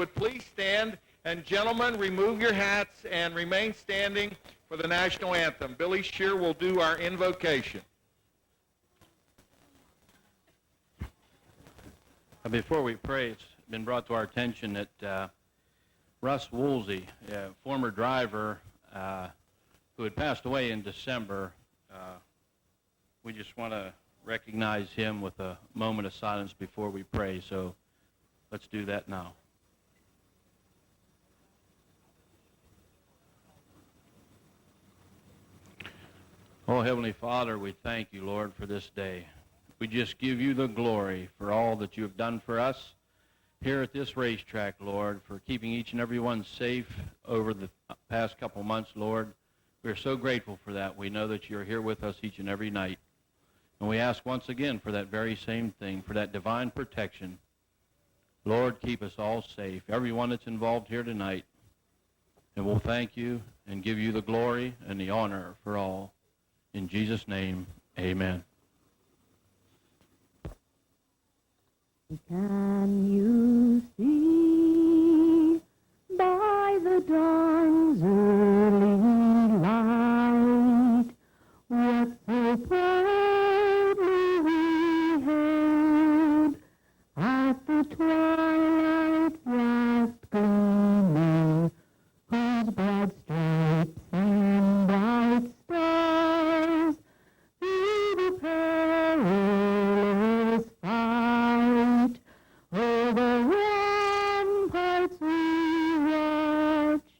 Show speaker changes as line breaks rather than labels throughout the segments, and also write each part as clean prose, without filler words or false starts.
would please stand, and gentlemen, remove your hats and remain standing for the national anthem. Billy Shear will do our invocation.
Before we pray, it's been brought to our attention that Russ Woolsey, former driver who had passed away in December, we just want to recognize him with a moment of silence before we pray, so let's do that now. Oh, Heavenly Father, we thank you, Lord, for this day. We just give you the glory for all that you have done for us here at this racetrack, Lord, for keeping each and every one safe over the past couple months, Lord. We're so grateful for that. We know that you're here with us each and every night. And we ask once again for that very same thing, for that divine protection. Lord, keep us all safe, everyone that's involved here tonight. And we'll thank you and give you the glory and the honor for all. In Jesus' name, amen.
Can you see by the dawn's early light what so proudly we hailed at the twilight fast gleaming, whose broad stripes and bright stars through the perilous fight over ramparts we watched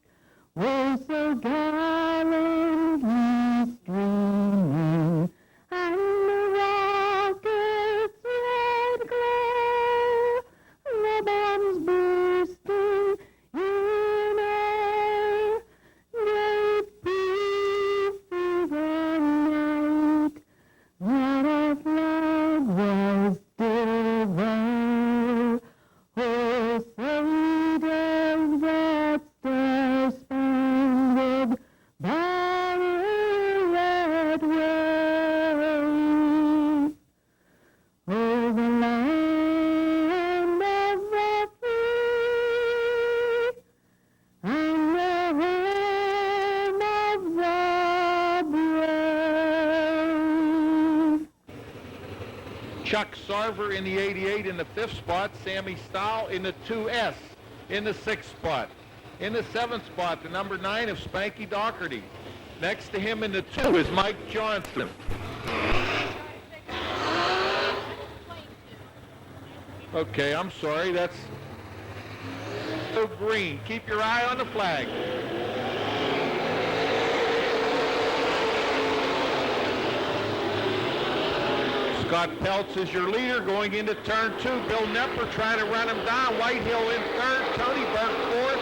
were so gallantly streaming, and the rockets' red glare, the bombs bursting in air, gave proof through the night that our flag was still there. Oh, say does that star-spangled banner yet wave over the land of the free and the home of the brave.
Chuck Sarver in the 88 in the 5th spot, Sammy Stahl in the 2S in the 6th spot. In the 7th spot, the number 9 of Spanky Doherty. Next to him in the 2 is Mike Johnson. Okay, I'm sorry, that's so green. Keep your eye on the flag. Scott Peltz is your leader going into turn 2. Bill Nepper trying to run him down. Whitehill in 3rd. Tony Burke 4th.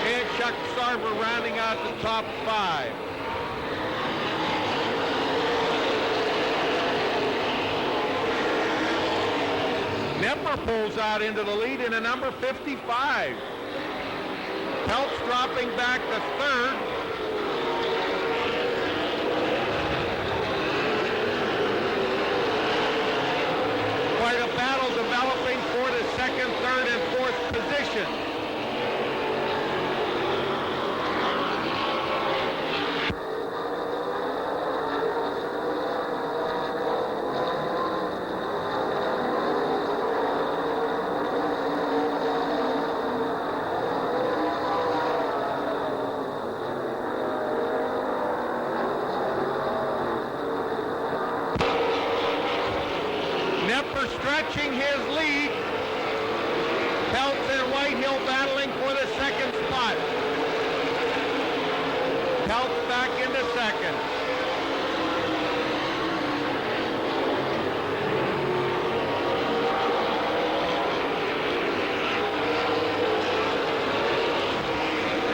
And Chuck Sarver rounding out the top 5. Nepper pulls out into the lead in a number 55. Peltz dropping back to 3rd. Quite a battle developing for the 2nd, 3rd, and 4th position. Nepper stretching his lead. Peltz and Whitehill battling for the 2nd spot. Peltz back into 2nd.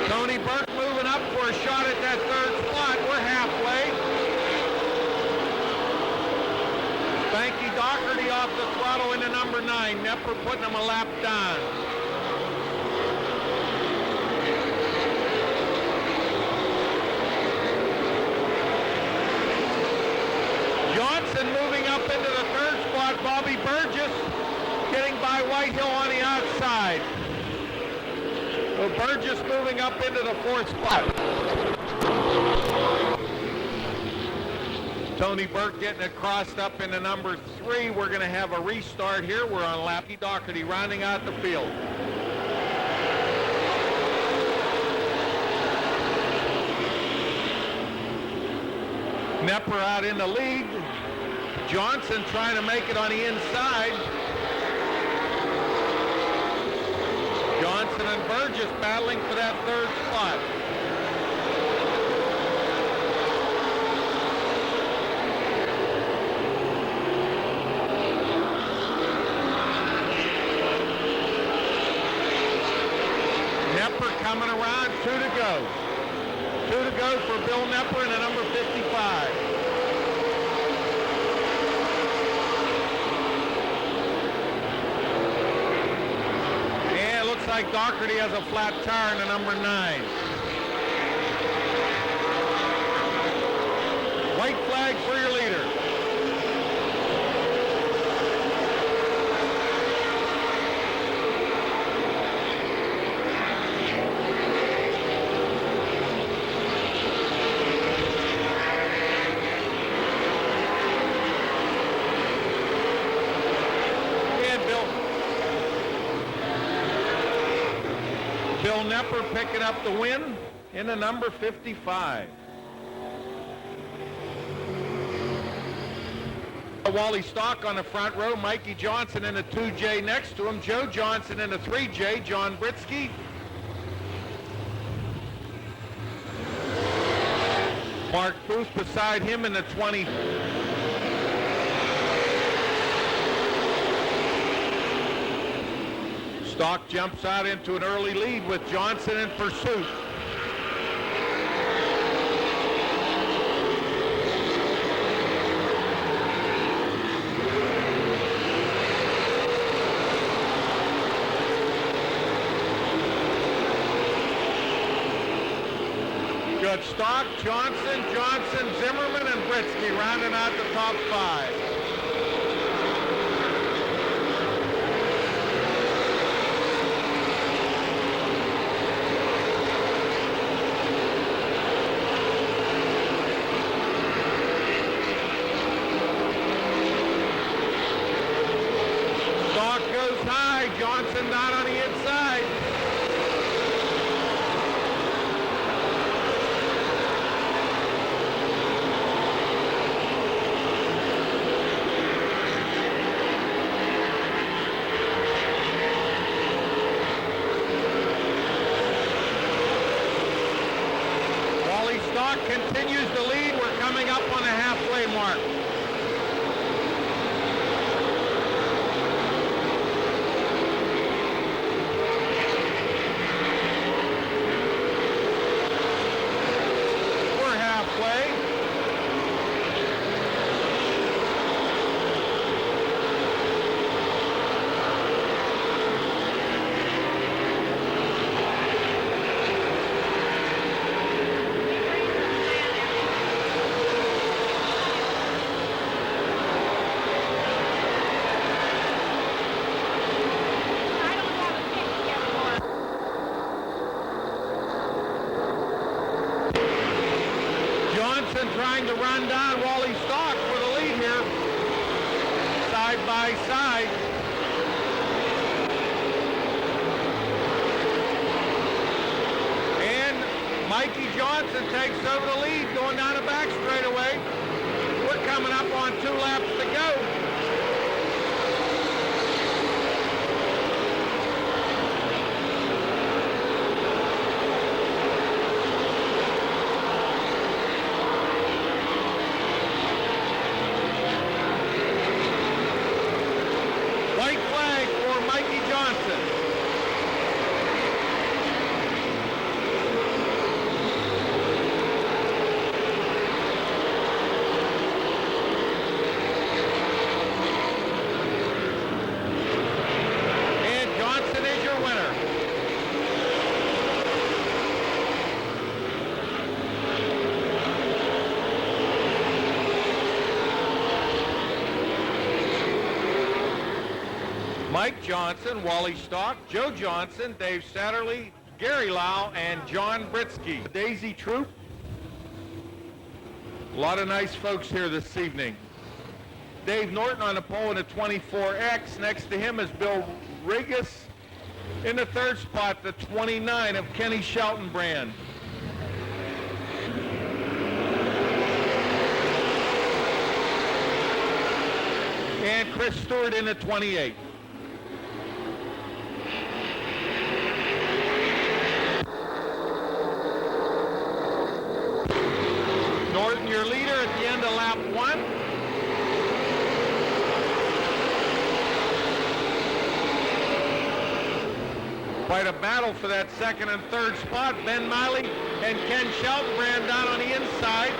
Tony Burke moving up for a shot at that 3rd spot. We're halfway. Spanky Doherty off the throttle into number 9. Nepper putting him a lap down. Johnson moving up into the 3rd spot. Bobby Burgess getting by Whitehill on the outside. Burgess moving up into the 4th spot. Tony Burke getting it crossed up into number 3. We're going to have a restart here. We're on Lappy Doherty rounding out the field. Nepper out in the lead. Johnson trying to make it on the inside. Johnson and Burgess battling for that 3rd spot. Nepper coming around, 2 to go. 2 to go for Bill Nepper in the number 55. And it looks like Doherty has a flat tire in the number 9. White flag for your leader. Bill Nepper picking up the win in the number 55. Wally Stock on the front row, Mikey Johnson in the 2J next to him, Joe Johnson in the 3J, John Britsky. Mark Booth beside him in the 20. Stock jumps out into an early lead with Johnson in pursuit. Good Stock, Johnson, Zimmerman, and Britsky rounding out the top 5. Johnson down on the inside. Wally Stock continues to lead. We're coming up on the halfway mark. Trying to run down Wally Stock for the lead here, side by side. And Mikey Johnson takes over the lead going down the back straightaway. We're coming up on 2 laps to go. Mike Johnson, Wally Stock, Joe Johnson, Dave Satterley, Gary Lau and John Britsky. The Daisy Troop. A lot of nice folks here this evening. Dave Norton on the pole in a 24X. Next to him is Bill Rigas. In the third spot, the 29 of Kenny Sheltonbrand. And Chris Stewart in the 28. Norton, your leader at the end of lap 1. Quite a battle for that second and third spot. Ben Miley and Ken Sheltonbrand down on the inside.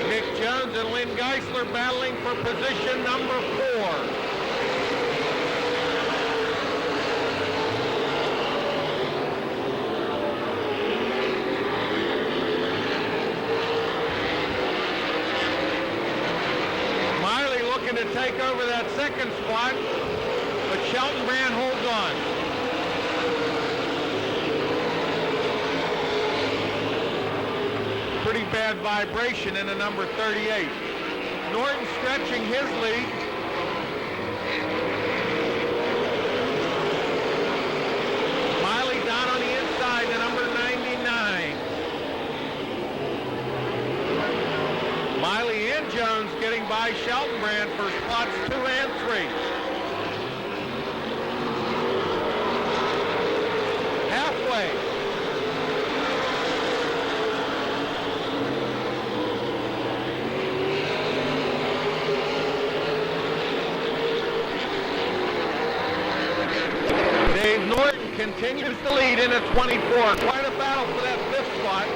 Nick Jones and Lynn Geisler battling for position number 4. To take over that second spot, but Sheltonbrand holds on. Pretty bad vibration in the number 38. Norton stretching his lead. Miley down on the inside, the number 99. Miley and Jones getting by Sheltonbrand for spots 2 and 3. Halfway. Dave Norton continues to lead in a 24. Quite a battle for that 5th spot.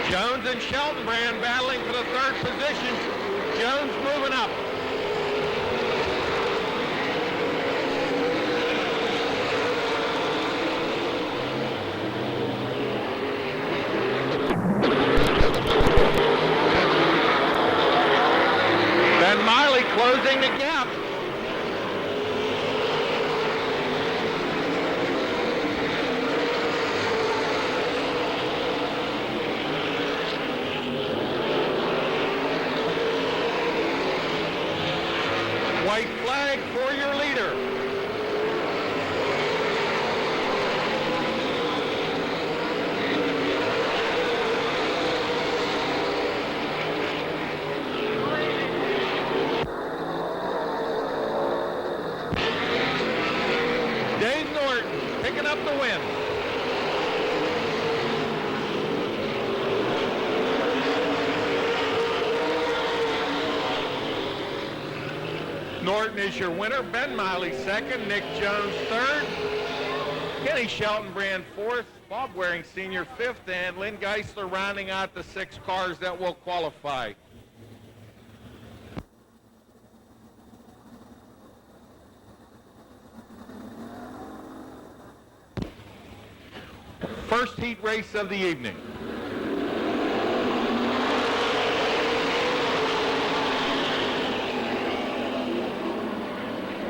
Jones and Sheltonbrand battling for the 3rd position. Jones moving up. Ben Miley closing the gap. White flag for your leader. Dave Norton picking up the win. Norton is your winner. Ben Miley second. Nick Jones third. Kenny Sheltonbrand fourth. Bob Waring Sr. fifth. And Lynn Geisler rounding out the 6 cars that will qualify. First heat race of the evening.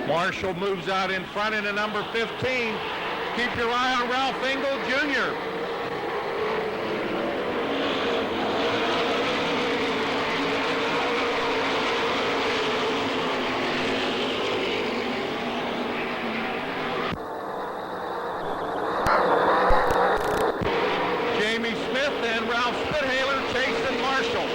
Marshall moves out in front in the number 15. Keep your eye on Ralph Engel Jr. Jamie Smith and Ralph Spithaler chasing Marshall.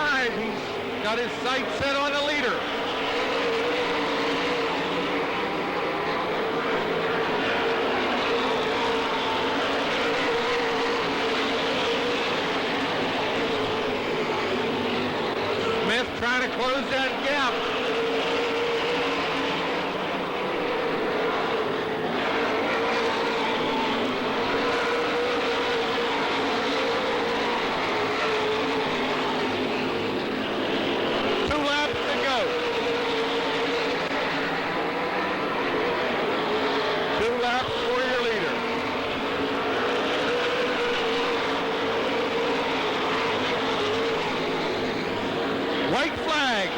5. He's got his sights set on the leader. Smith trying to close that gap. White flag.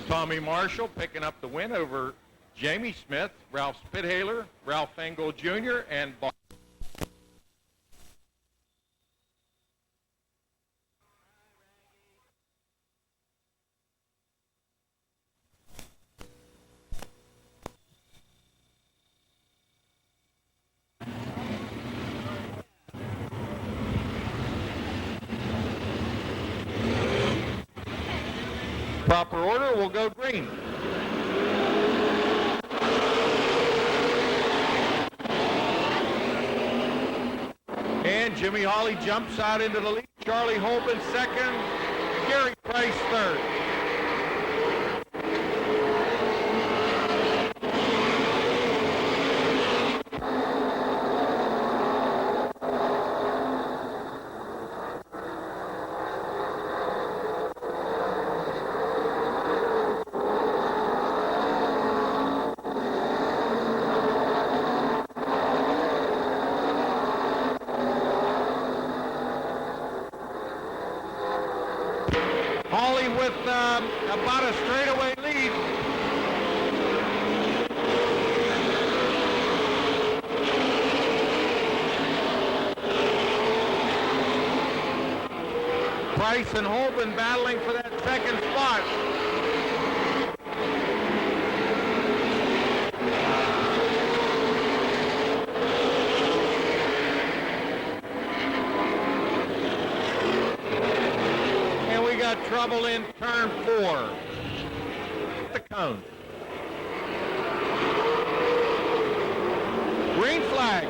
Tommy Marshall picking up the win over Jamie Smith, Ralph Spithaler, Ralph Engel Jr., and Bob. Proper order will go green. And Jimmy Hawley jumps out into the lead. Charlie Holben second. Gary Price third. Hawley with about a straightaway lead. Price and Holben battling for that second spot. Trouble in turn 4. The cone. Green flag.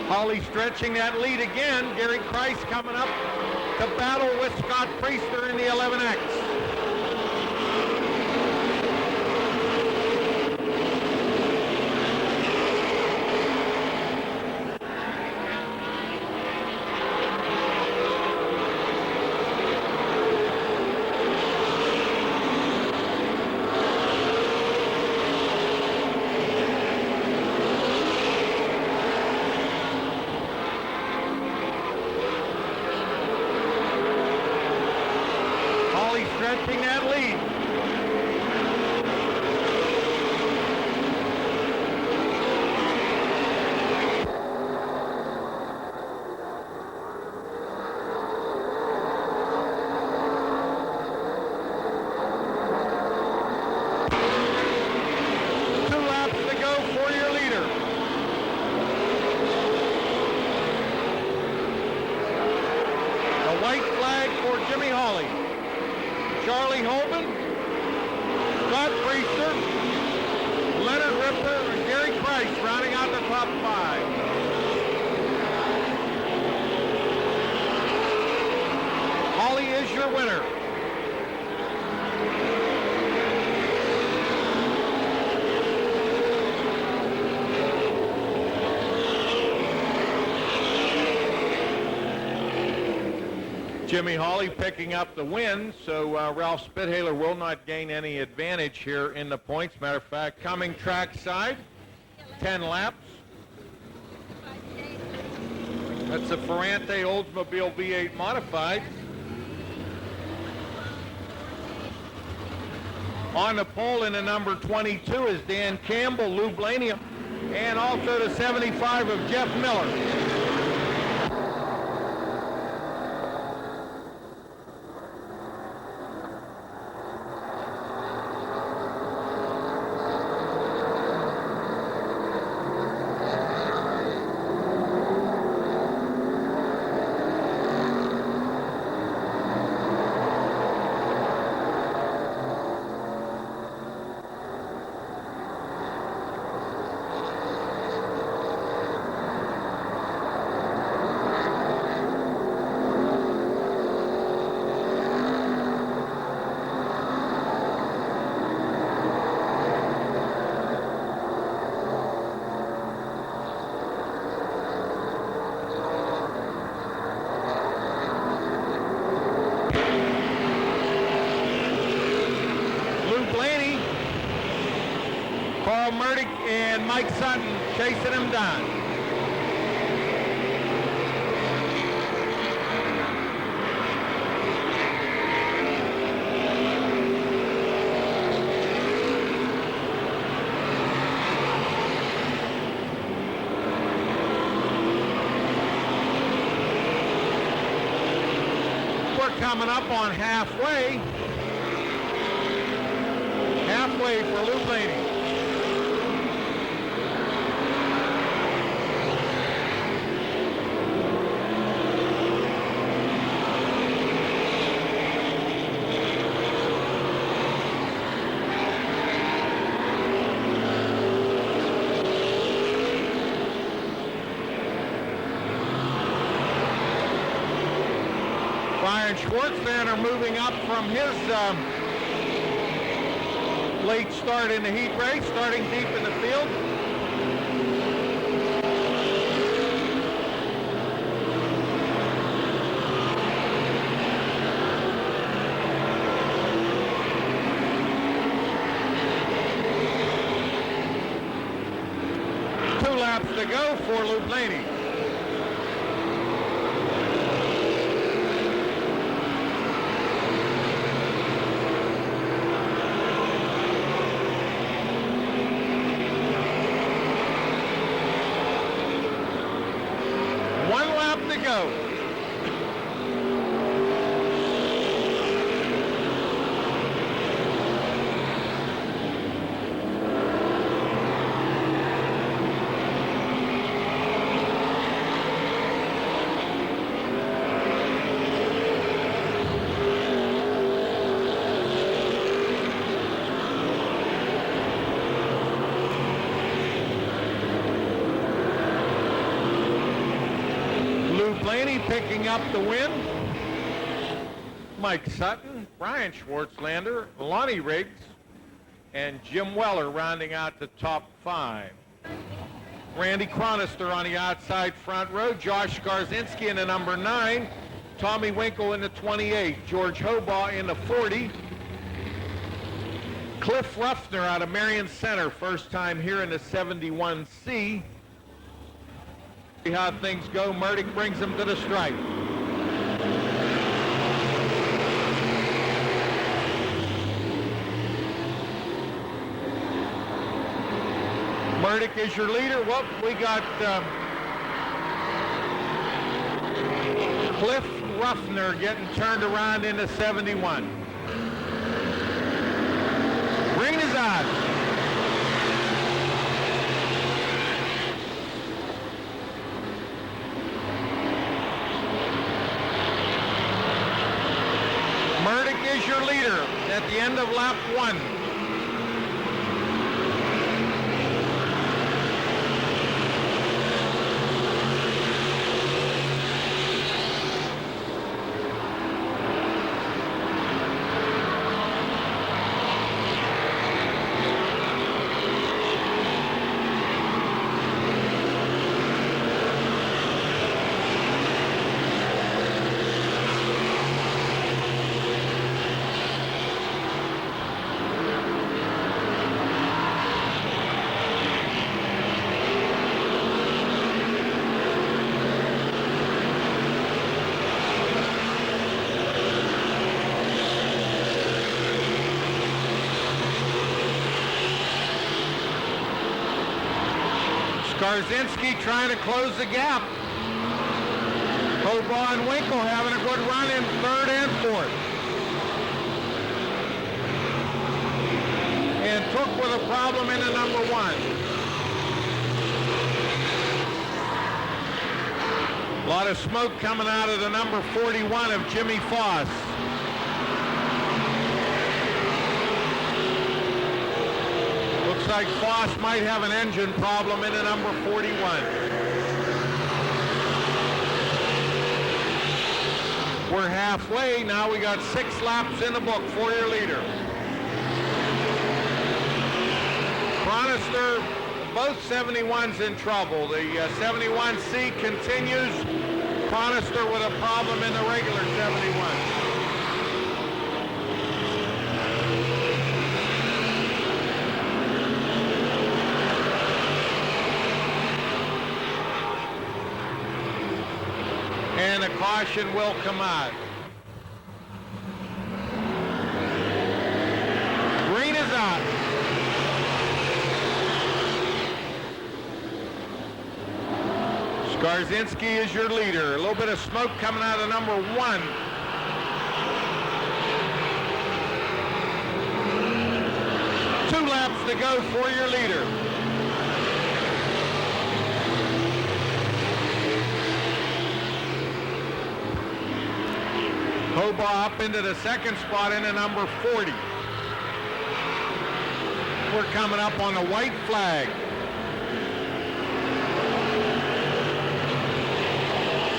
Hawley stretching that lead again. Gary Price coming up to battle with Scott Priester in the 11X. Stretching that lead. Charlie Holben, Scott Priester, Leonard Ripper, and Gary Price rounding out the top 5. Hawley is your winner. Jimmy Hawley picking up the win, so Ralph Spithaler will not gain any advantage here in the points. Matter of fact, coming track side, 10 laps. That's a Ferrante Oldsmobile V8 Modified. On the pole in the number 22 is Dan Campbell, Lou Blaney, and also the 75 of Jeff Miller. Murdoch and Mike Sutton chasing him down. We're coming up on halfway. Halfway for Lou Blaney. Brian Schwartzman moving up from his late start in the heat race, starting deep in the field. Two laps to go for Lou Blaney. Go. Blaney picking up the win. Mike Sutton, Brian Schwartzlander, Lonnie Riggs, and Jim Weller rounding out the top five. Randy Chronister on the outside front row, Josh Skarzinski in the number 9, Tommy Winkle in the 28, George Hobaugh in the 40, Cliff Ruffner out of Marion Center, first time here in the 71C. See how things go. Murdoch brings him to the stripe. Murdoch is your leader. Well, we got Cliff Ruffner getting turned around into 71. Green is on. Murdoch is your leader at the end of lap 1. Skarzinski trying to close the gap. Hobaugh and Winkle having a good run in third and fourth. And Took with a problem in the number 1. A lot of smoke coming out of the number 41 of Jimmy Foss. Looks like Foss might have an engine problem in the number 41. We're halfway. Now we got 6 laps in the book for your leader. Chronister, both 71s in trouble. The 71C continues. Chronister with a problem in the regular 71. And a caution will come out. Green is out. Skarzinski is your leader. A little bit of smoke coming out of number 1. Two laps to go for your leader. Hobaugh up into the second spot in the number 40. We're coming up on the white flag.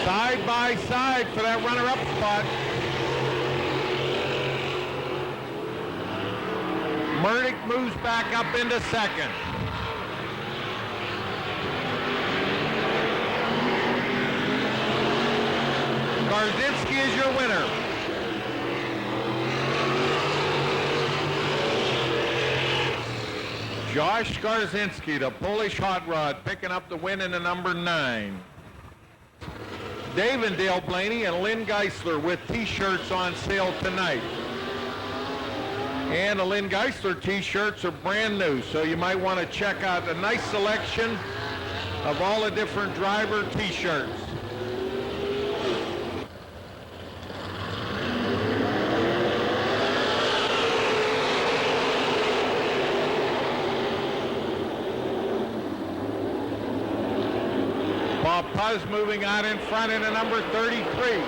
Side by side for that runner-up spot. Murdoch moves back up into second. Skarzinski is your winner. Josh Skarzinski, the Polish hot rod, picking up the win in the number 9. Dave and Dale Blaney and Lynn Geisler with t-shirts on sale tonight. And the Lynn Geisler t-shirts are brand new, so you might want to check out a nice selection of all the different driver t-shirts. Bob Puz moving out in front in the number 33.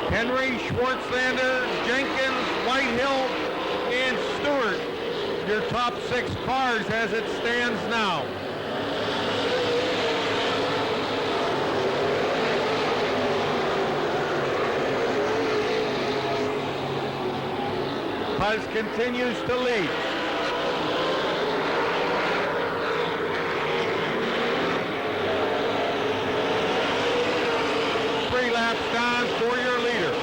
Henry, Schwartzlander, Jenkins, Whitehill, and Stewart, your top 6 cars as it stands now. Puz continues to lead. Three laps down for your leader.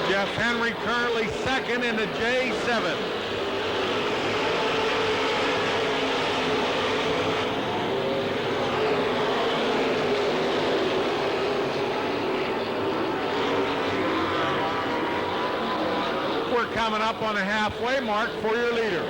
Jeff Henry currently second in the J7. Coming up on a halfway mark for your leader.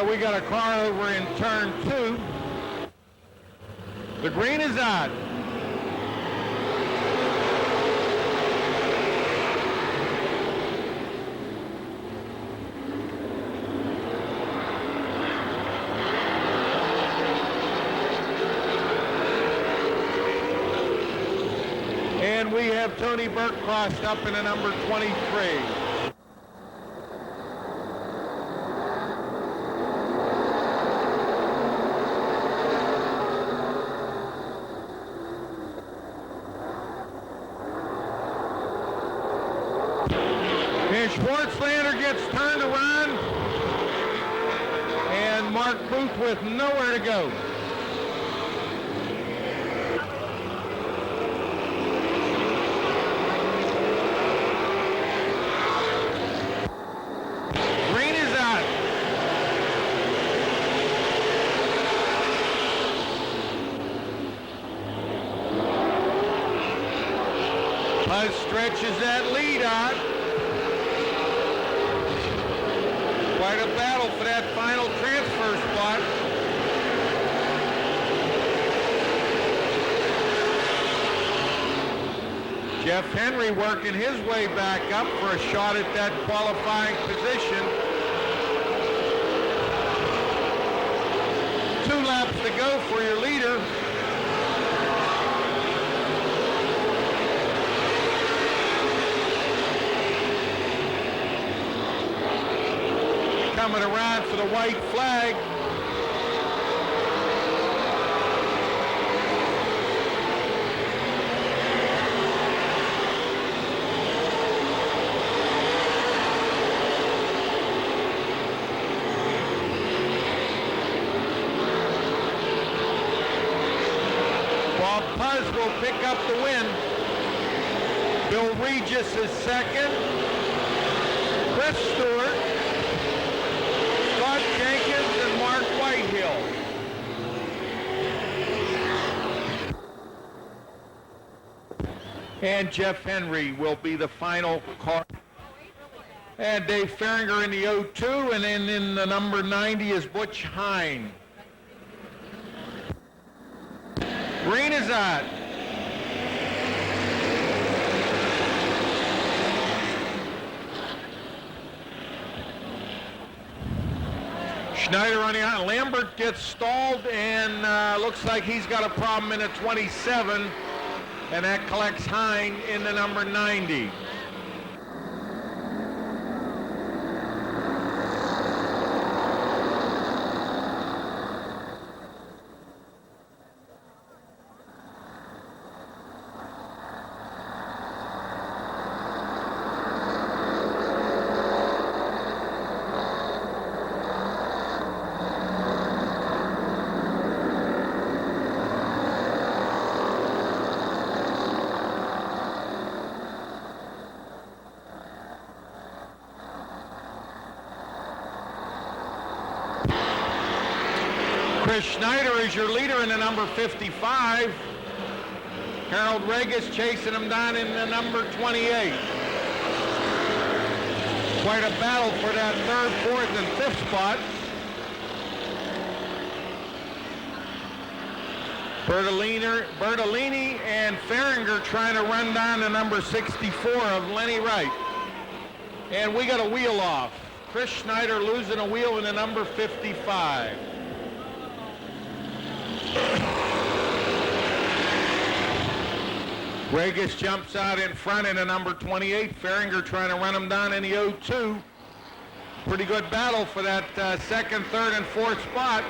We got a car over in turn 2. The green is on. And we have Tony Burke crossed up in a number 23. And Schwartzlander gets turned around, and Mark Booth with nowhere to go. Green is out. Buzz stretches that lead out. Quite a battle for that final transfer spot. Jeff Henry working his way back up for a shot at that qualifying position. 2 laps to go for your leader. Coming around for the white flag. Bob Puz will pick up the win. Bill Regis is second. Chris Stewart, Scott Jenkins, and Mark Whitehill. And Jeff Henry will be the final car. And Dave Feringer in the 02, and then in the number 90 is Butch Hine. Green is out. Schneider on the out. Lambert gets stalled, and looks like he's got a problem in the 27, and that collects Hine in the number 90. Chris Schneider is your leader in the number 55. Harold Regis chasing him down in the number 28. Quite a battle for that 3rd, 4th, and 5th spot. Bertolini and Feringer trying to run down the number 64 of Lenny Wright. And we got a wheel off. Chris Schneider losing a wheel in the number 55. Regis jumps out in front in the number 28. Feringer trying to run him down in the 02. Pretty good battle for that 2nd, 3rd, and 4th spot.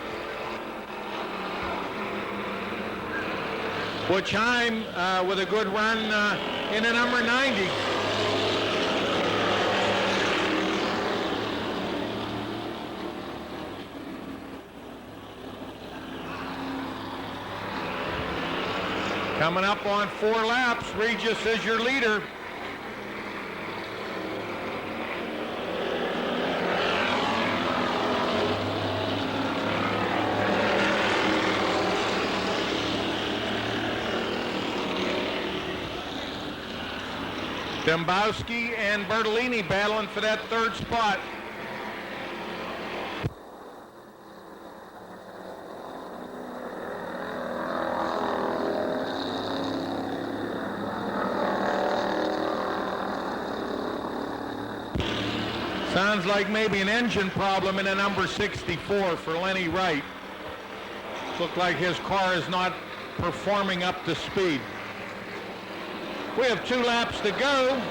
Butch Hine with a good run in the number 90. Coming up on 4 laps, Regis is your leader. Dembowski and Bertolini battling for that 3rd spot. Sounds like maybe an engine problem in the number 64 for Lenny Wright. Looks like his car is not performing up to speed. We have 2 laps to go.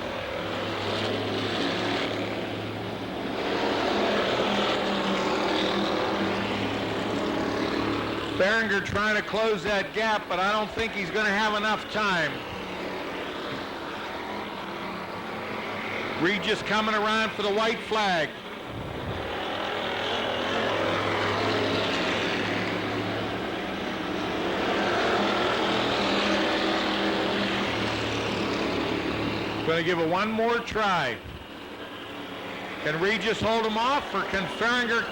Behringer trying to close that gap, but I don't think he's going to have enough time. Regis coming around for the white flag. Going to give it one more try. Can Regis hold him off, or can Behringer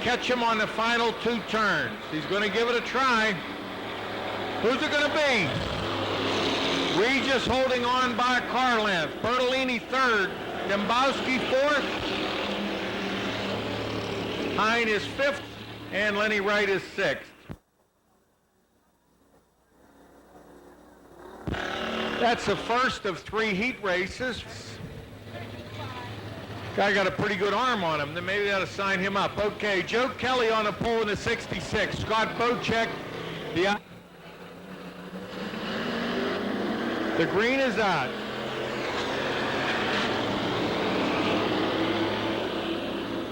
catch him on the final 2 turns? He's going to give it a try. Who's it going to be? Regis holding on by a car length. Bertolini third. Dembowski fourth. Hine is fifth. And Lenny Wright is sixth. That's the first of 3 heat races. Guy got a pretty good arm on him. Then maybe they ought to sign him up. Okay, Joe Kelly on the pole in the 66. Scott Bocek, the green is out.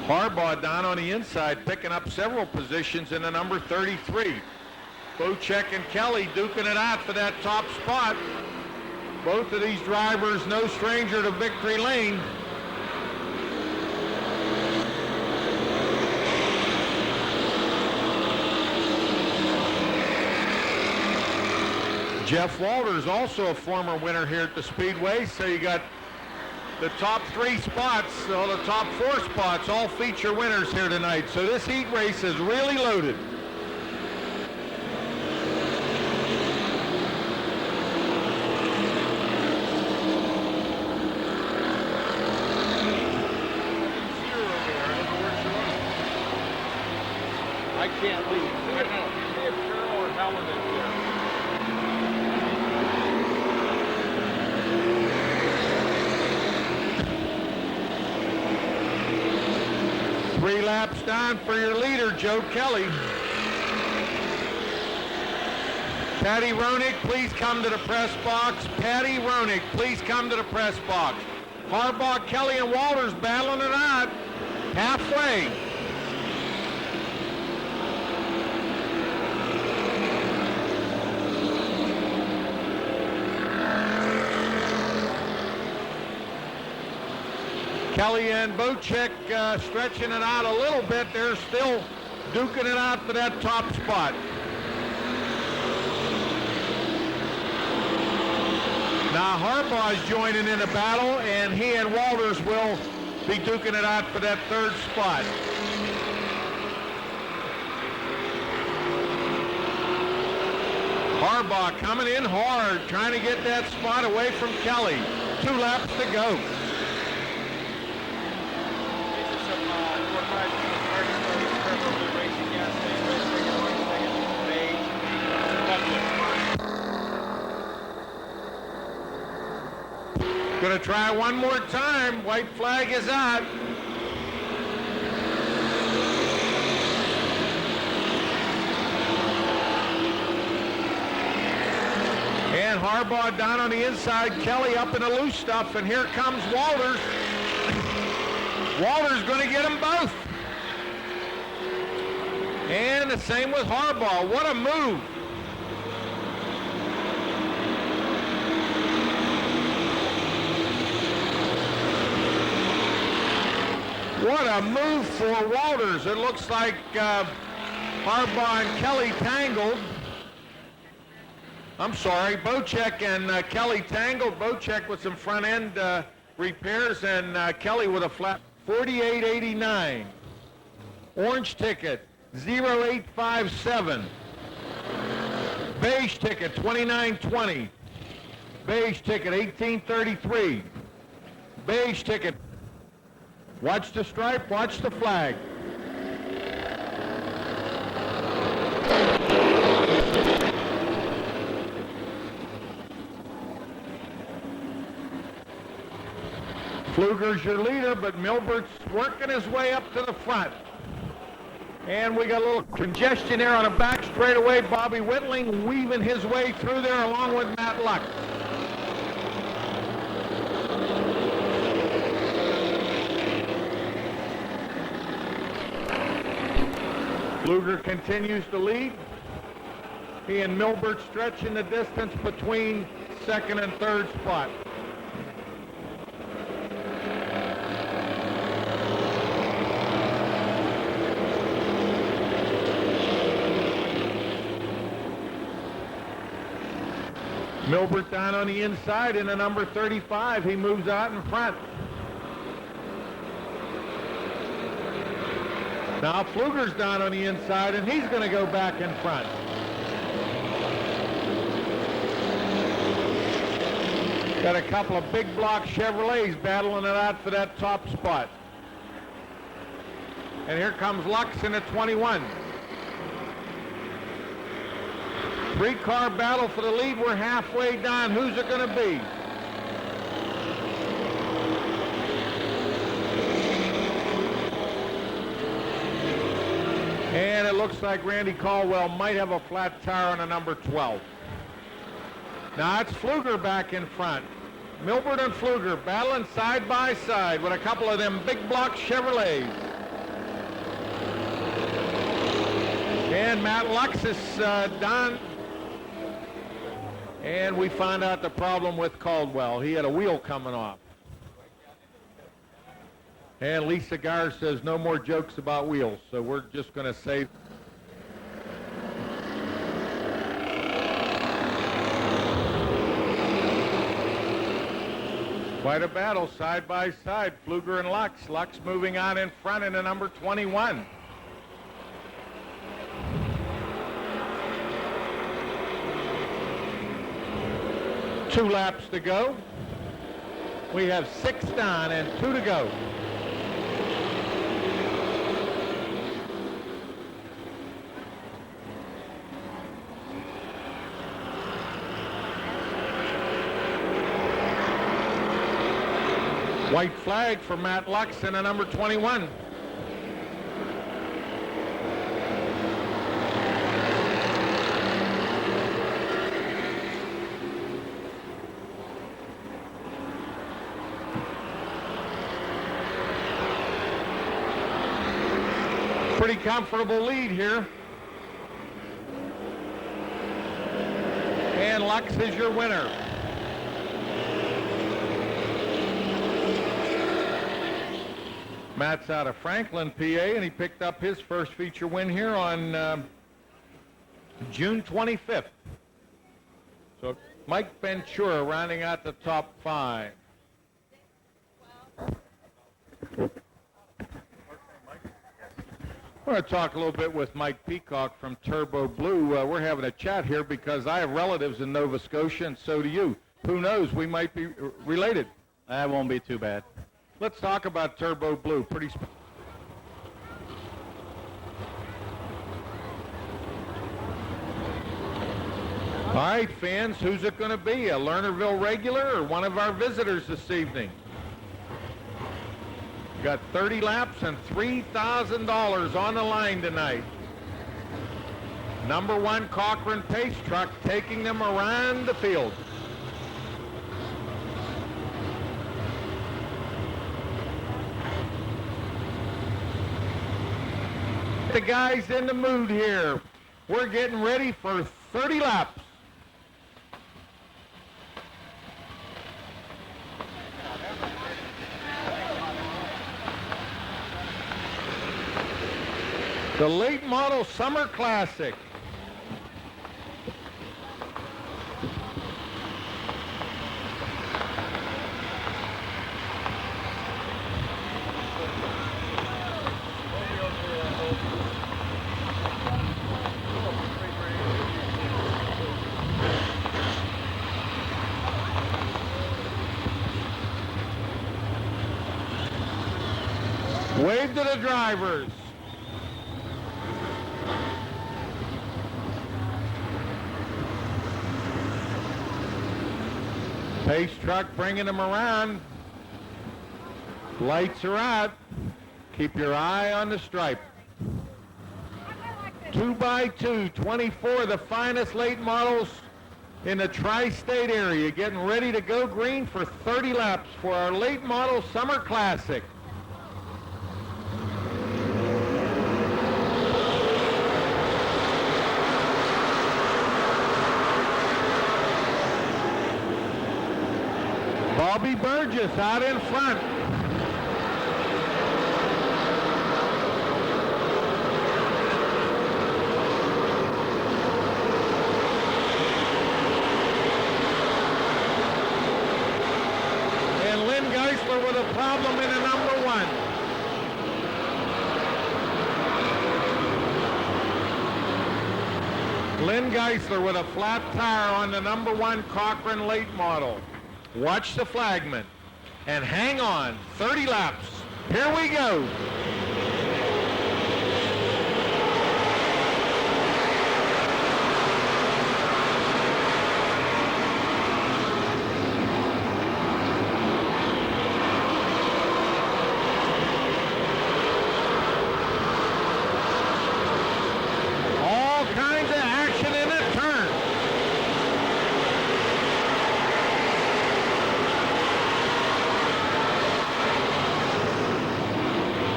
Harbaugh down on the inside, picking up several positions in the number 33. Bocek and Kelly duking it out for that top spot. Both of these drivers no stranger to victory lane. Jeff Walters, also a former winner here at the Speedway, so you got the top 3 spots, or the top 4 spots, all feature winners here tonight. So this heat race is really loaded. I can't leave. I know. See if Carol or Helen is here. 3 laps down for your leader, Joe Kelly. Patty Roenick, please come to the press box. Patty Roenick, please come to the press box. Harbaugh, Kelly, and Walters battling it out. Halfway. Kelly and Bocek stretching it out a little bit. They're still duking it out for that top spot. Now Harbaugh's joining in the battle, and he and Walters will be duking it out for that 3rd spot. Harbaugh coming in hard, trying to get that spot away from Kelly. 2 laps to go. Going to try one more time. White flag is out. And Harbaugh down on the inside. Kelly up in the loose stuff. And here comes Walters. Walters going to get them both. And the same with Harbaugh. What a move. What a move for Walters. It looks like Harbaugh and Kelly tangled. I'm sorry, Bocek and Kelly tangled. Bocek with some front end repairs, and Kelly with a flat 48.89. Orange ticket 0857. Beige ticket 2920. Beige ticket 1833. Beige ticket. Watch the stripe, watch the flag. Pfluger's your leader, but Milbert's working his way up to the front. And we got a little congestion there on the back straightaway. Bobby Whitling weaving his way through there along with Matt Luck. Pfluger continues to lead. He and Milbert stretching the distance between second and third spot. Milbert down on the inside in the number 35. He moves out in front. Now Pfluger's down on the inside, and he's going to go back in front. Got a couple of big block Chevrolets battling it out for that top spot. And here comes Lux in the 21. Three-car battle for the lead. We're halfway down. Who's it going to be? And it looks like Randy Caldwell might have a flat tire on the number 12. Now it's Pfluger back in front. Milbert and Pfluger battling side by side with a couple of them big block Chevrolets. And Matt Lux is done. And we find out the problem with Caldwell. He had a wheel coming off. And Lisa Gar says no more jokes about wheels, so we're just going to say. Quite a battle side by side, Pfluger and Lux. Lux moving out in front in the number 21. Two laps to go. We have 6 down and 2 to go. White flag for Matt Lux in the number 21. Pretty comfortable lead here. And Lux is your winner. Matt's out of Franklin, PA, and he picked up his first feature win here on June 25th. So Mike Ventura rounding out the top 5. I want to talk a little bit with Mike Peacock from Turbo Blue. We're having a chat here because I have relatives in Nova Scotia, and so do you. Who knows? We might be related.
That won't be too bad.
Let's talk about Turbo Blue. Pretty. All right, fans, who's it going to be? A Lernerville regular or one of our visitors this evening? Got 30 laps and $3,000 on the line tonight. Number 1 Cochran Pace Truck taking them around the field. The guys in the mood here. We're getting ready for 30 laps. The late model Summer Classic. Wave to the drivers. Pace truck bringing them around. Lights are out. Keep your eye on the stripe. 2x2, 24, the finest late models in the tri-state area, getting ready to go green for 30 laps for our late model Summer Classic. Bobby Burgess out in front. And Lynn Geisler with a problem in the number 1. Lynn Geisler with a flat tire on the number 1 Cochran late model. Watch the flagman and hang on. 30 laps. Here we go. All kinds of action in a turn.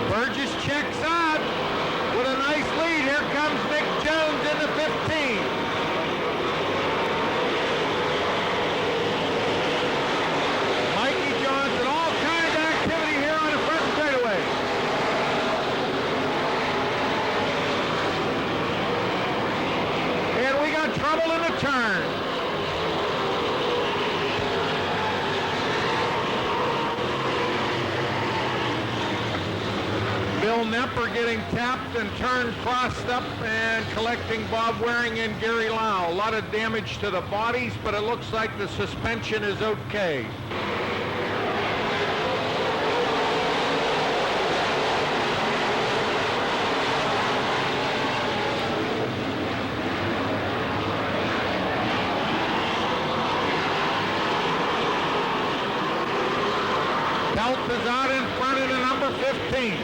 Burgess checks out with a nice lead. Here comes Nick Jones in the 15. Mikey Johnson, all kinds of activity here on the front straightaway. And we got trouble in the turn. Bill Nepper getting tapped and turned crossed up and collecting Bob Waring and Gary Lau. A lot of damage to the bodies, but it looks like the suspension is okay. Pelt is out in front of the number 15.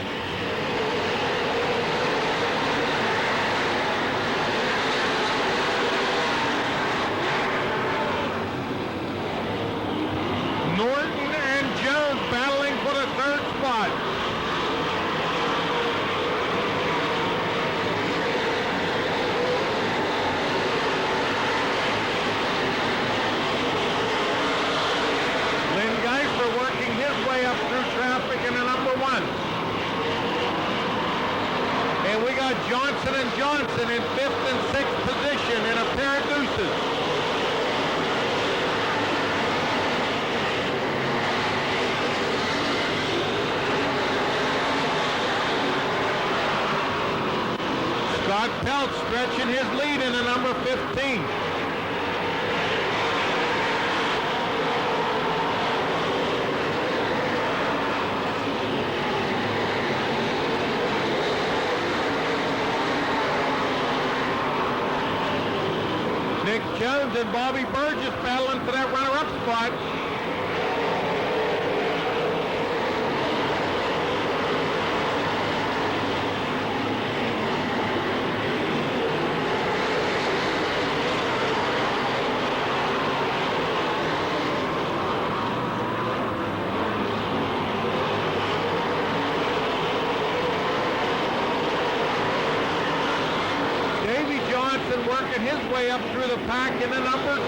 Norton and Jones battling for the 3rd spot. Lynn Geisler working his way up through traffic in the number 1. And we got Johnson and Johnson in 5th and 6th position in a pair of deuces. Scott Pelt stretching his lead in the number 15. Nick Jones and Bobby Burgess battling for that runner-up spot. Working his way up through the pack in the number 2.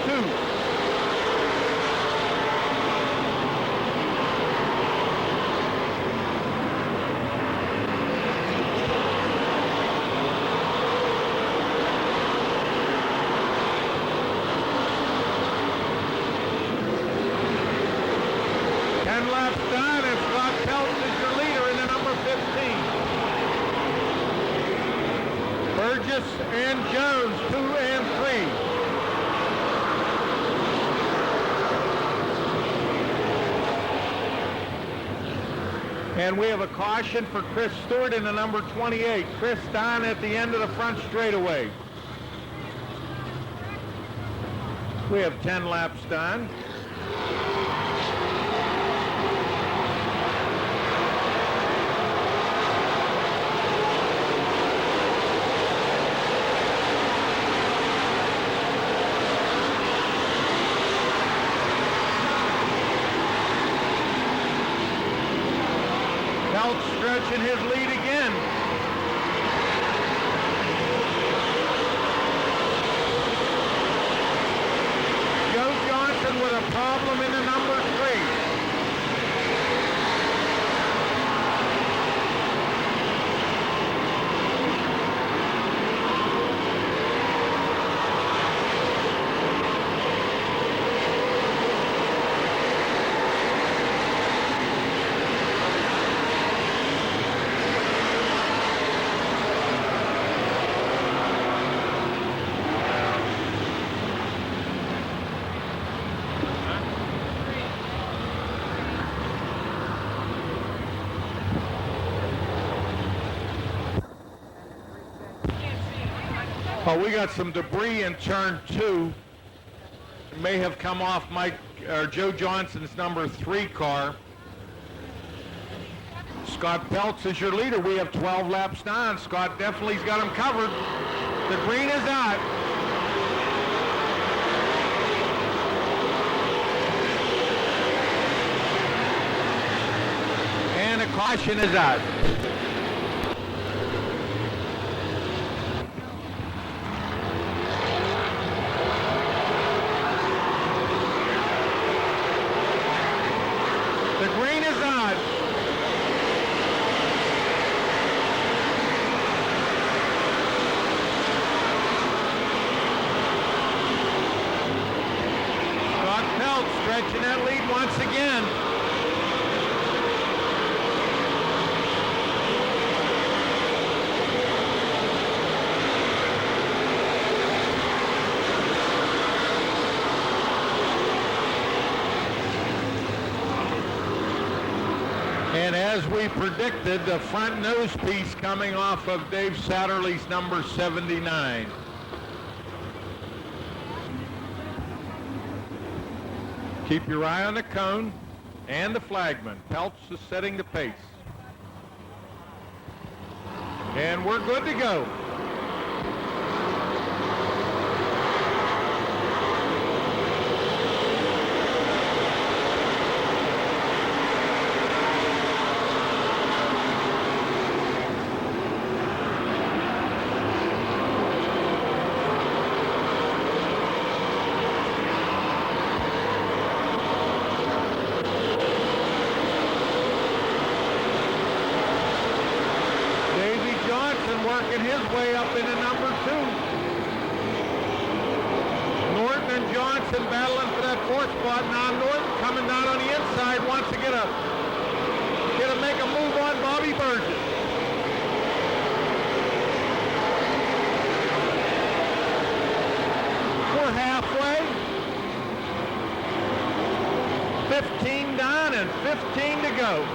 Laps done, and Scott Pelt is your leader in the number 15. Burgess and Jones, 2 and 3. And we have a caution for Chris Stewart in the number 28. Chris down at the end of the front straightaway. We have 10 laps done. Stretching his lead again. Joe Johnson with a problem in the number 3. Oh, we got some debris in turn 2. It may have come off Joe Johnson's number 3 car. Scott Peltz is your leader. We have 12 laps down. Scott definitely's got him covered. The green is out. And a caution is out. The green is out. Scott Peltz stretching that lead once again. And as we predicted, the front nose piece coming off of Dave Satterley's number 79. Keep your eye on the cone and the flagman. Peltz is setting the pace. And we're good to go. Working his way up into number 2. Norton and Johnson battling for that 4th spot. Now Norton coming down on the inside wants to make a move on Bobby Burgess. We're halfway. 15 down and 15 to go.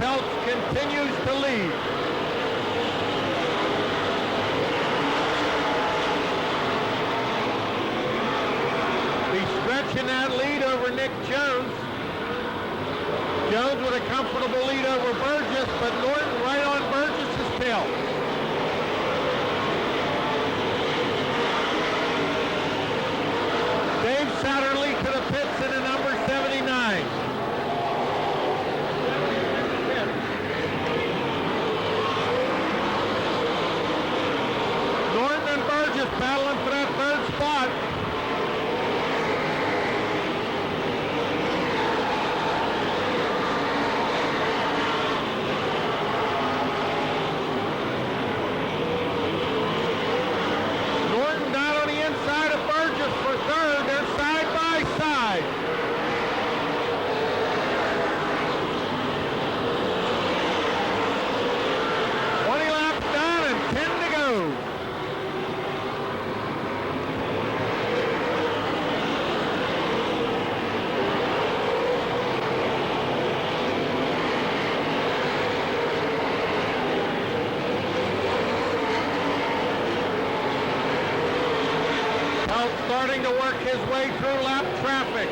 Peltz continues to lead. He's stretching that lead over Nick Jones. Jones with a comfortable lead over Burgess, but Norton right on Burgess's tail. Dave Satterley to the pits in the number 79. Burgess battling for that 3rd spot. Norton down on the inside of Burgess for 3rd. They're side by side. Starting to work his way through lap traffic.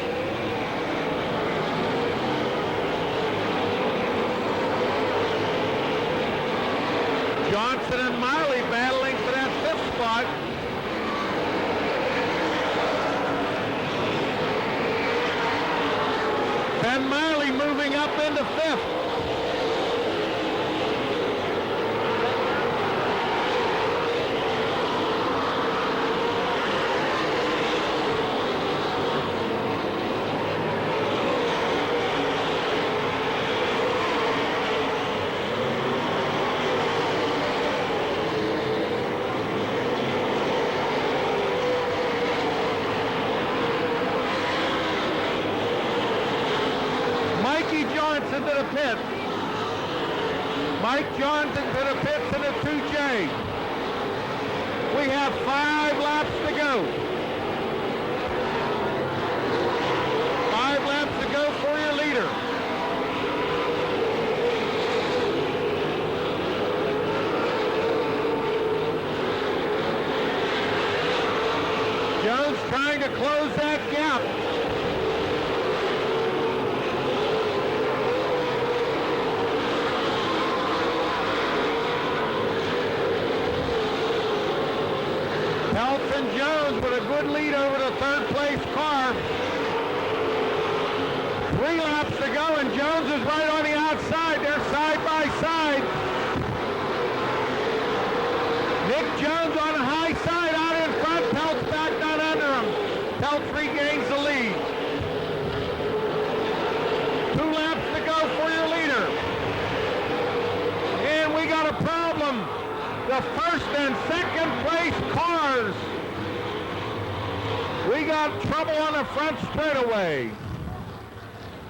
Johnson and Miley battling for that 5th spot. And Miley moving up into 5th. pits. Mike Johnson to the pits in a 2J. We have 5 laps to go. 5 laps to go for your leader. Jones trying to close that gap. Peltz and Jones with a good lead over the third place car. 3 laps to go and Jones is right on the outside. They're side by side. Nick Jones on the high side out in front. Peltz back down under him. Peltz regains the lead. 2 laps to go for your leader. And we got a problem. The first and second place cars. We got trouble on the front straightaway.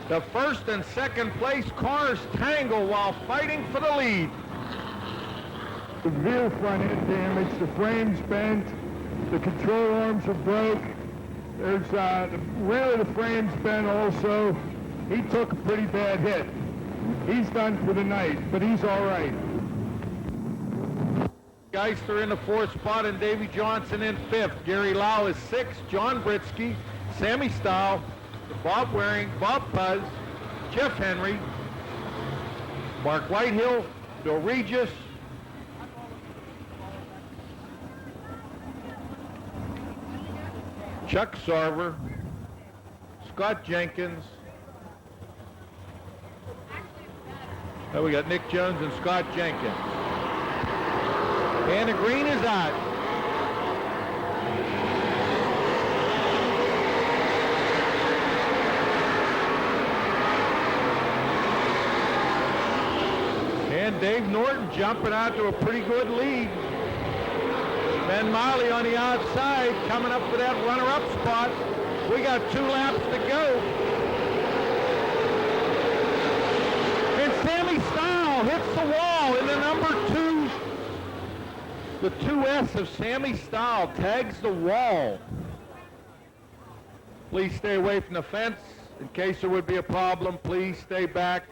The first and second place cars tangle while fighting for the lead.
The rear front end damage, the frame's bent, the control arms are broke. There's the rear of the frame's bent also. He took a pretty bad hit. He's done for the night, but he's all right.
Geister in the 4th spot and Davy Johnson in 5th. Gary Lau is 6th. John Britsky, Sammy Stahl, Bob Waring, Bob Puz, Jeff Henry, Mark Whitehill, Bill Regis, Chuck Sarver, Scott Jenkins. Oh, we got Nick Jones and Scott Jenkins. And the green is out. And Dave Norton jumping out to a pretty good lead. Ben Miley on the outside coming up for that runner-up spot. We got 2 laps to go. And Sammy Stahl hits the wall in the number 2. The 2S of Sammy Stahl tags the wall. Please stay away from the fence. In case there would be a problem, please stay back.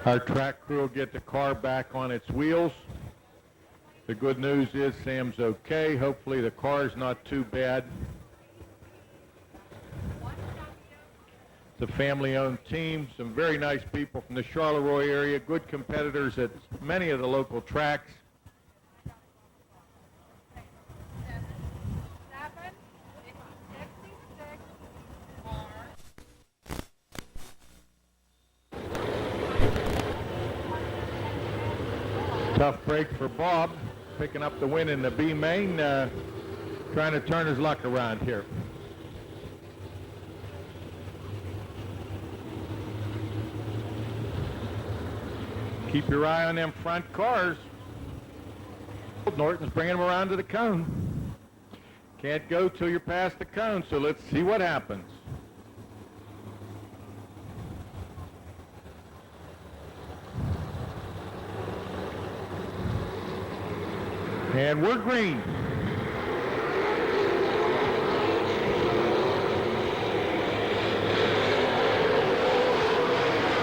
Our track crew will get the car back on its wheels. The good news is Sam's okay. Hopefully the car's not too bad. It's a family-owned team, some very nice people from the Charleroi area, good competitors at many of the local tracks. Tough break for Bob, picking up the win in the B main, trying to turn his luck around here. Keep your eye on them front cars. Norton's bringing them around to the cone. Can't go till you're past the cone, so let's see what happens. And we're green.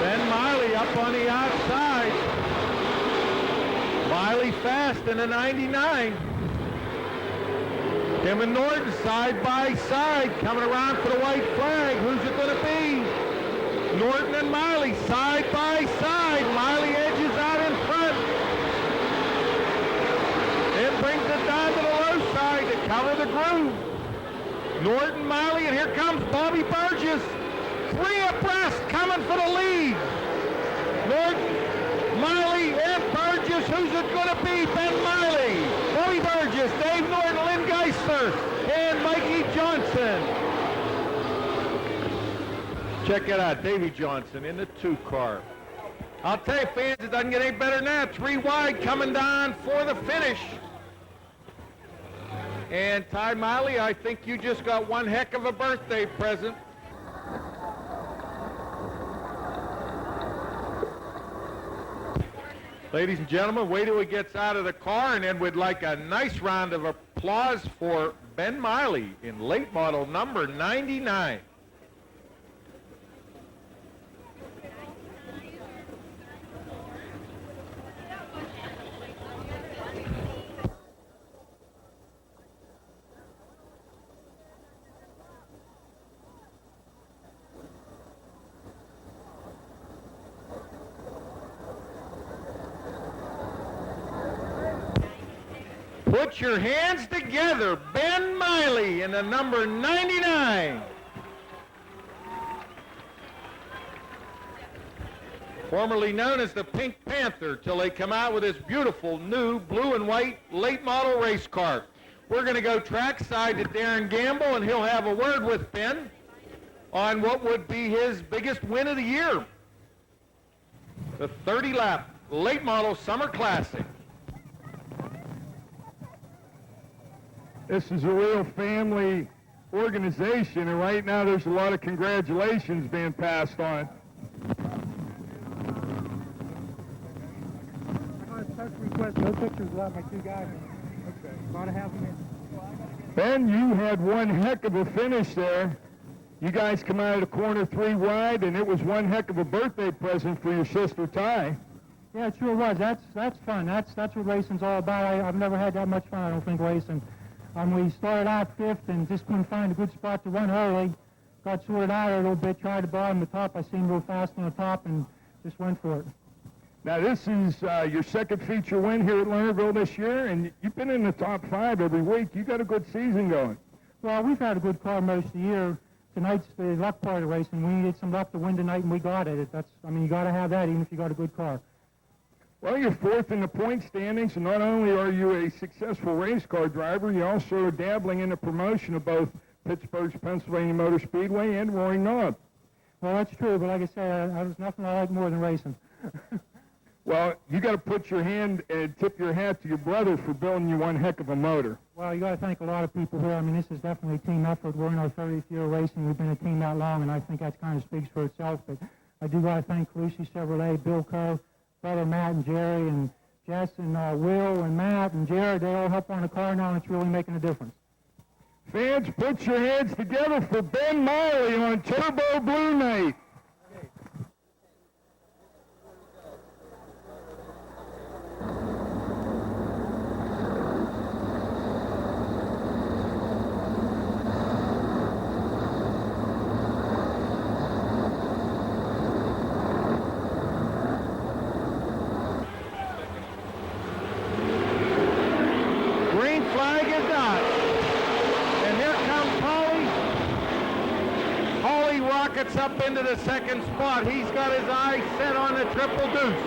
Ben Miley up on the outside. Miley fast in a 99. Tim and Norton side by side coming around for the white flag. Who's it going to be? Norton and Miley side by side. Miley edges out in front. Brings it down to the low side to cover the groove. Norton, Miley, and here comes Bobby Burgess. 3 abreast coming for the lead. Norton, Miley, and Burgess. Who's it going to be? Ben Miley, Bobby Burgess, Dave Norton, Lynn Geisler, and Mikey Johnson. Check it out, Davy Johnson in the 2 car. I'll tell you, fans, it doesn't get any better than that. 3 wide coming down for the finish. And Ty Miley, I think you just got one heck of a birthday present. Ladies and gentlemen, wait till he gets out of the car, and then we'd like a nice round of applause for Ben Miley in late model number 99. Put your hands together, Ben Miley in the number 99. Formerly known as the Pink Panther, till they come out with this beautiful new blue and white late model race car. We're going to go trackside to Darren Gamble, and he'll have a word with Ben on what would be his biggest win of the year. The 30-lap late model Summer Classic.
This is a real family organization, and right now there's a lot of congratulations being passed on.
Request no pictures without my 2 guys. Okay. Gotta have them in.
Ben, you had one heck of a finish there. You guys come out of the corner 3 wide, and it was one heck of a birthday present for your sister Ty.
Yeah, it sure was. That's fun. That's what racing's all about. I've never had that much fun, I don't think, racing. We started out 5th and just couldn't find a good spot to run early. Got sorted out a little bit, tried to bottom the top. I seemed real fast on the top and just went for it.
Now, this is your second feature win here at Lernerville this year, and you've been in the top 5 every week. You got a good season going.
Well, we've had a good car most of the year. Tonight's the luck part of racing. We needed some luck to win tonight, and we got it. You got to have that even if you got a good car.
Well, you're 4th in the point standings, and not only are you a successful race car driver, you're also dabbling in the promotion of both Pittsburgh's Pennsylvania Motor Speedway and Roaring Knob.
Well, that's true, but like I said, there's nothing I like more than racing.
Well, you got to put your hand and tip your hat to your brother for building you one heck of a motor.
Well, you got to thank a lot of people here. This is definitely a team effort. We're in our 30th year of racing. We've been a team that long, and I think that kind of speaks for itself. But I do got to thank Lucy Chevrolet, Bill Coe, brother Matt and Jerry, and Jess and Will and Matt and Jared. They all help on the car now, and it's really making a difference.
Fans, put your hands together for Ben Miley on Turbo Blue Night.
Green flag is out. And here comes Holly. Holly rockets up into the 2nd spot. He's got his eyes set on the triple deuce.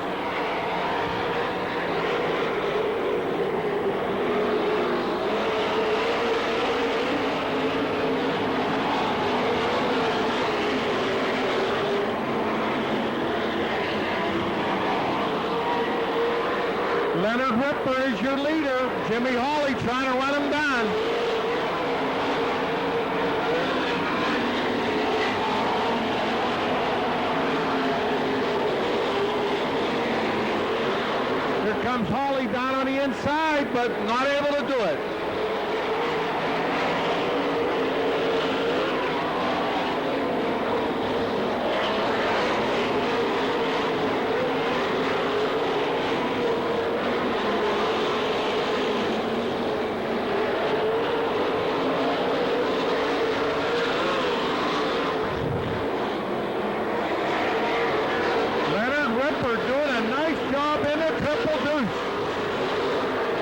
Leonard Ripper is your leader. Jimmy Hawley trying to run him down. Here comes Hawley down on the inside, but not able to do it.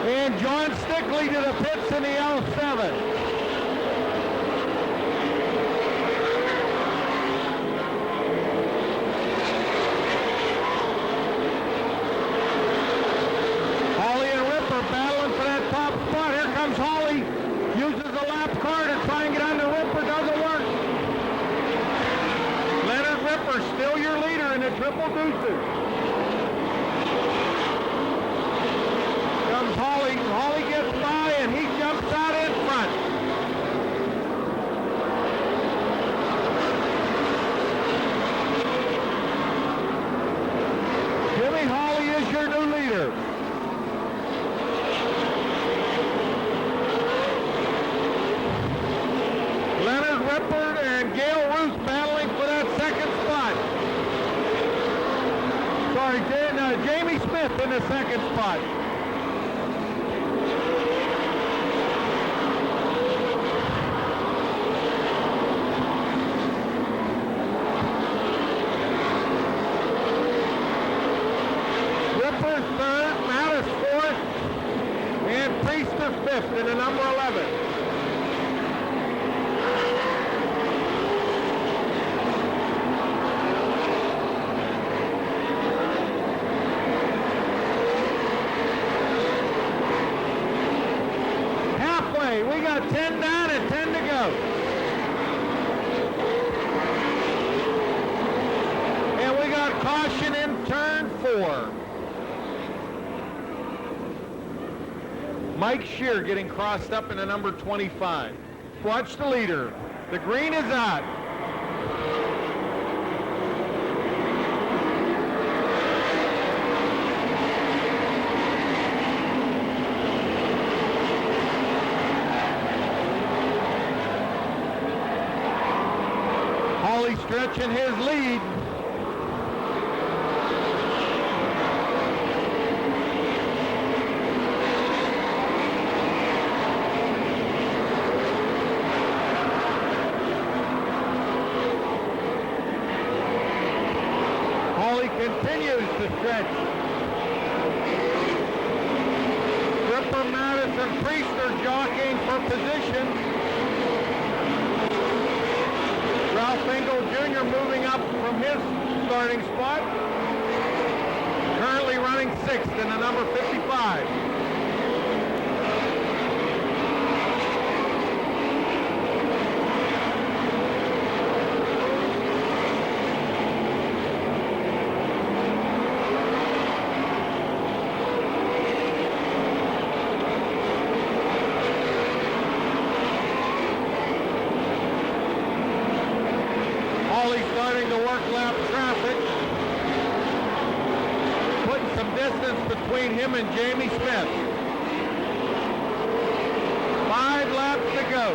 And John Stickley to the pits in the L7. Hawley and Ripper battling for that top spot. Here comes Hawley. Uses the lap car to try and get under Ripper. Doesn't work. Leonard double deuces. Comes Hawley. Hawley gets by, and he jumps out in front. Jimmy Hawley is your new leader. Leonard Rippert and Gail Ruth battling for that second spot. Sorry, Jamie Smith in the second spot. Rippert third, Mattis fourth, and Priester fifth in the number 11. We got 10 down and 10 to go. And we got caution in turn 4. Mike Shear getting crossed up in the number 25. Watch the leader. The green is out. Stretching his lead. Hawley continues to stretch. Ripper, Mattis, and Priester jockeying for position. Ralph Engel Jr. moving up from his starting spot. Currently running 6th in the number 55. Starting to work lap traffic, putting some distance between him and Jamie Smith. 5 laps to go.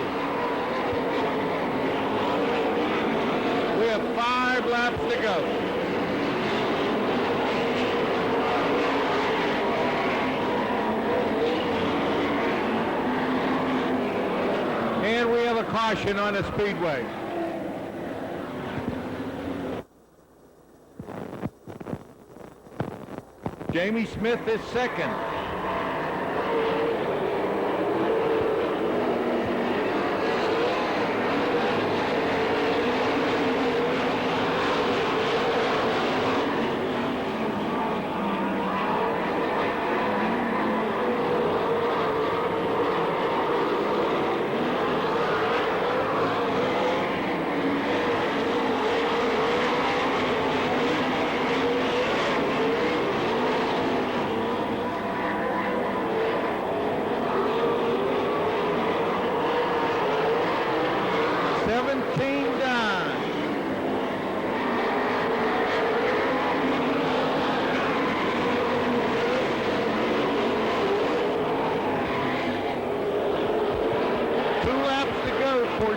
We have 5 laps to go. And we have a caution on the speedway. Jamie Smith is second.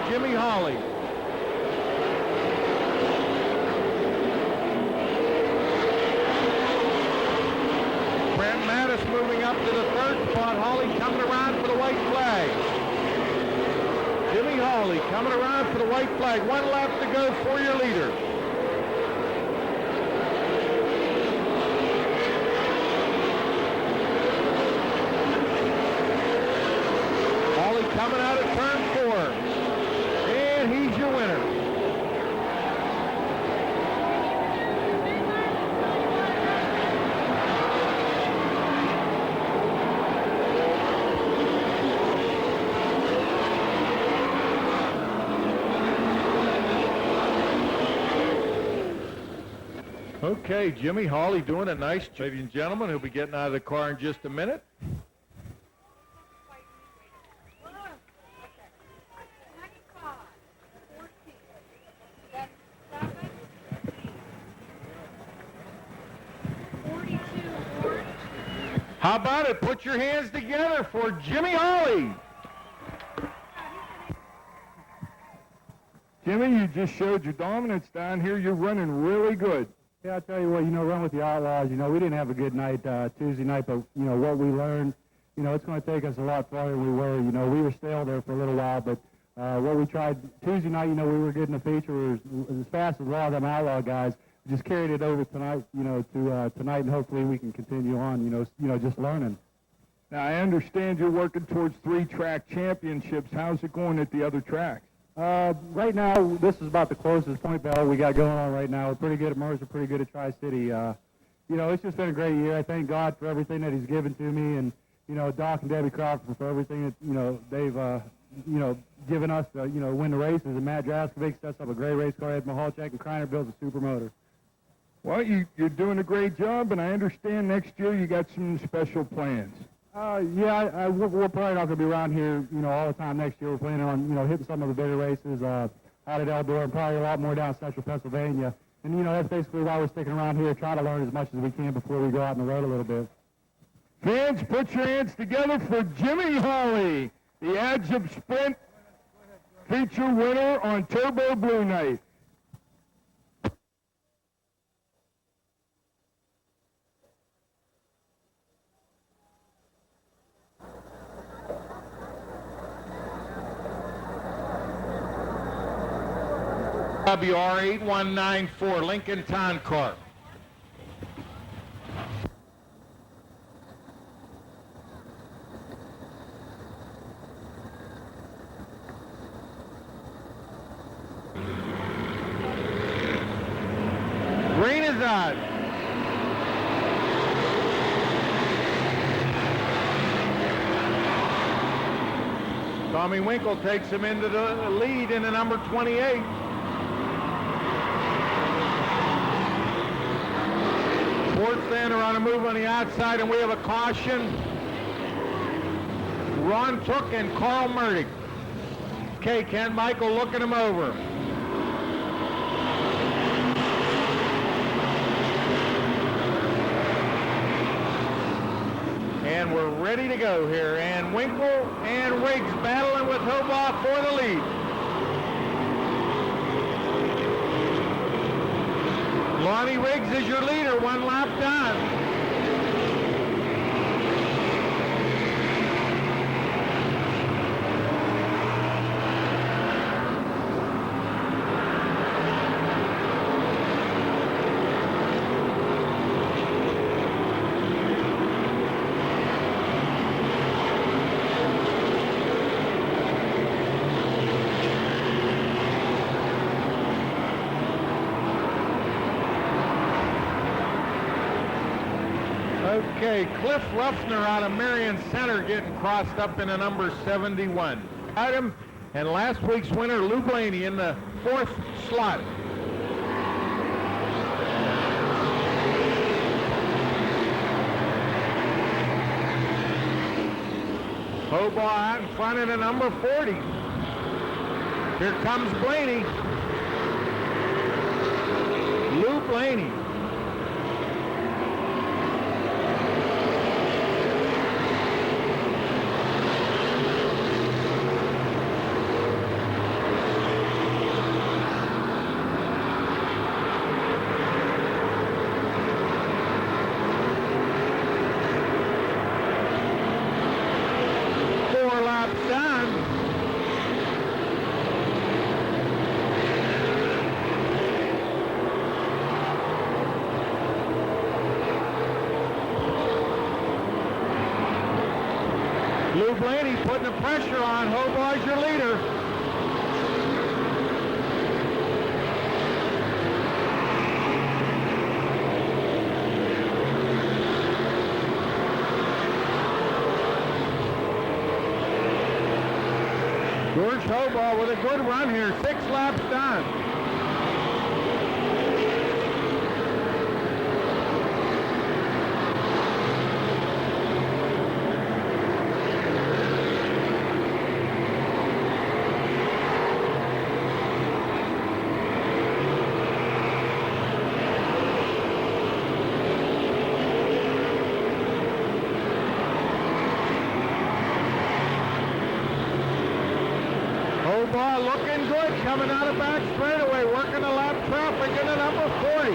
Jimmy Hawley. Brent Mattis moving up to the 3rd spot. Hawley coming around for the white flag. Jimmy Hawley coming around for the white flag. 1 lap to go for your leader. Hawley coming out of turn 4. And he's your winner. Okay, Jimmy Hawley doing a nice job. Ladies and gentlemen, he'll be getting out of the car in just a minute. How about it? Put your hands together for Jimmy Hawley.
Jimmy, you just showed your dominance down here. You're running really good.
Yeah, I'll tell you what, run with the Outlaws. We didn't have a good night Tuesday night, but, what we learned, it's going to take us a lot farther than we were. We were stale there for a little while, but what we tried Tuesday night, we were getting the feature. We were as fast as a lot of them Outlaw guys. We just carried it over tonight, to tonight, and hopefully we can continue on, just learning.
Now, I understand you're working towards 3-track championships. How's it going at the other tracks?
Right now, this is about the closest point battle we got going on right now. We're pretty good at Mercer, pretty good at Tri-City. It's just been a great year. I thank God for everything that he's given to me, and, Doc and Debbie Crawford for everything that, they've, given us to, win the races. And Matt Draskovic sets up a great race car. Ed Mahalchek and Kreiner builds a super motor.
Well, you're doing a great job, and I understand next year you got some special plans.
We're probably not going to be around here, all the time next year. We're planning on, hitting some of the bigger races out at Eldora and probably a lot more down central Pennsylvania. And, that's basically why we're sticking around here, trying to learn as much as we can before we go out on the road a little bit.
Fans, put your hands together for Jimmy Hawley, the Adjunct Sprint feature winner on Turbo Blue Night.
WR 8194 Lincoln Toncar. Green is on. Tommy Winkle takes him into the lead in the number 28. Sportsman are on a move on the outside, and we have a caution. Ron Took and Carl Murdick. Okay, Ken Michael looking him over. And we're ready to go here. And Winkle and Riggs battling with Hobaugh for the lead. Lonnie Riggs is your leader, 1 lap done. Okay, Cliff Ruffner out of Marion Center getting crossed up in a number 71. Item, and last week's winner, Lou Blaney, in the 4th slot. Hobaugh out in front of the number 40. Here comes Blaney. Lou Blaney. Lou Blaney putting the pressure on. Hobaugh's your leader. George Hobaugh with a good run here. 6 laps done. coming out of back straightaway, working the lap traffic in the number 40.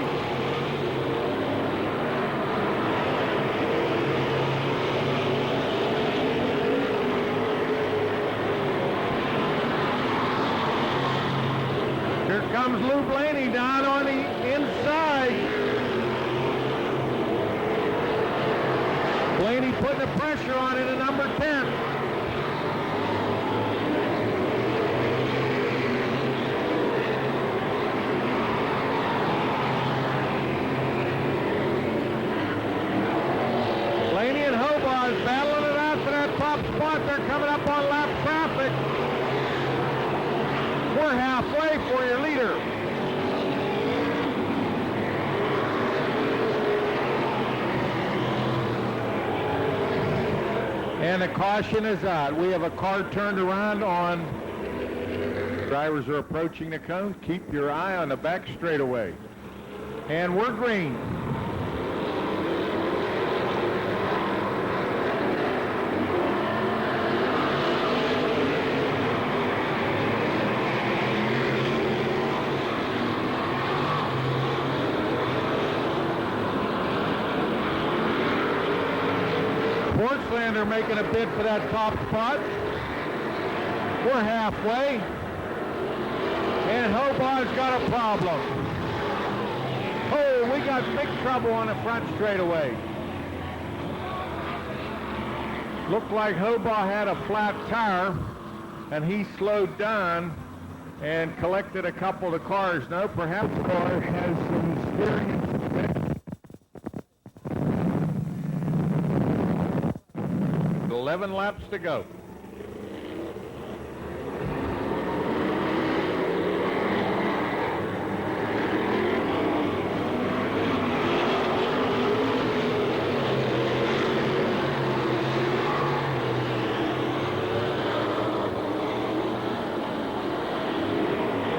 Here comes Lou Blaney down on the inside. Blaney putting the pressure on it at number 10. Blaney and Hobart battling it out to that top spot. They're coming up on lap traffic. We're halfway for your leader. And the caution is out. We have a car turned around on. Drivers are approaching the cone. Keep your eye on the back straightaway. And we're green. Portslander making a bid for that top spot. We're halfway. And Hobart's got a problem. Oh, we got big trouble on the front straightaway. Looked like Hobart had a flat tire, and he slowed down and collected a couple of the cars. No, perhaps the car has some steering. 11 laps to go.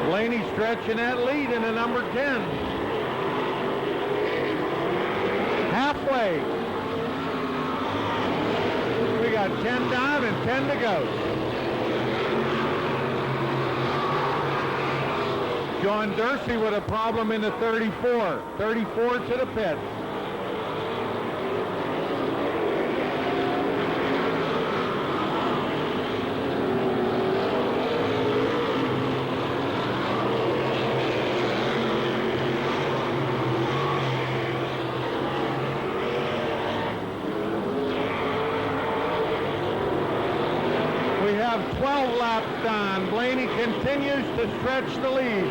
Blaney stretching that lead in the number 10. Halfway. We got 10 down and 10 to go. John Dursey with a problem in the 34. 34 to the pits. We have 12 laps done. Blaney continues to stretch the lead.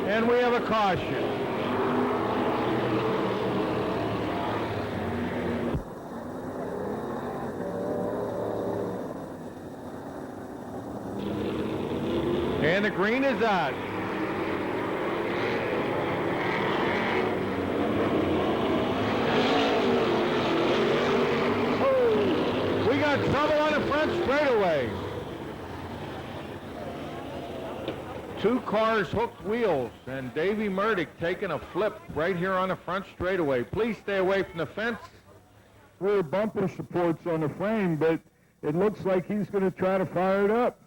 And we have a caution. And the green is out. Oh, we got trouble on the front straightaway. Two cars hooked wheels, and Davey Murdick taking a flip right here on the front straightaway. Please stay away from the fence.
Rear bumper supports on the frame, but it looks like he's going to try to fire it up.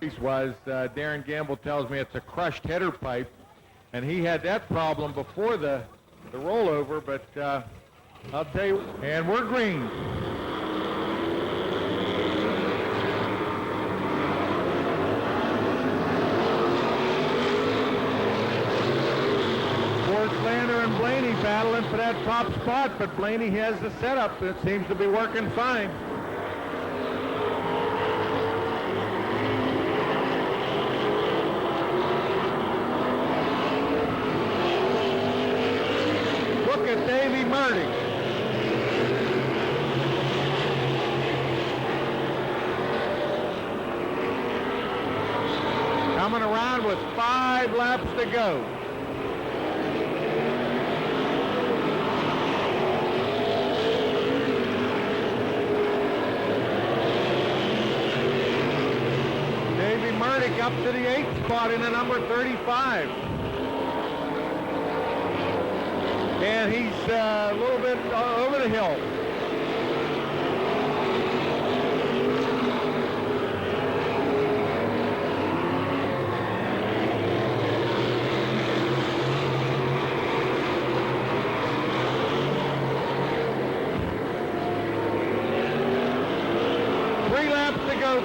Darren Gamble tells me it's a crushed header pipe, and he had that problem before the rollover, but I'll tell you, and we're green. Portslander and Blaney battling for that top spot, but Blaney has the setup. It seems to be working fine. Look at Davey Murdy. on with 5 laps to go. Davey Murdick up to the 8th spot in the number 35. And he's a little bit over the hill.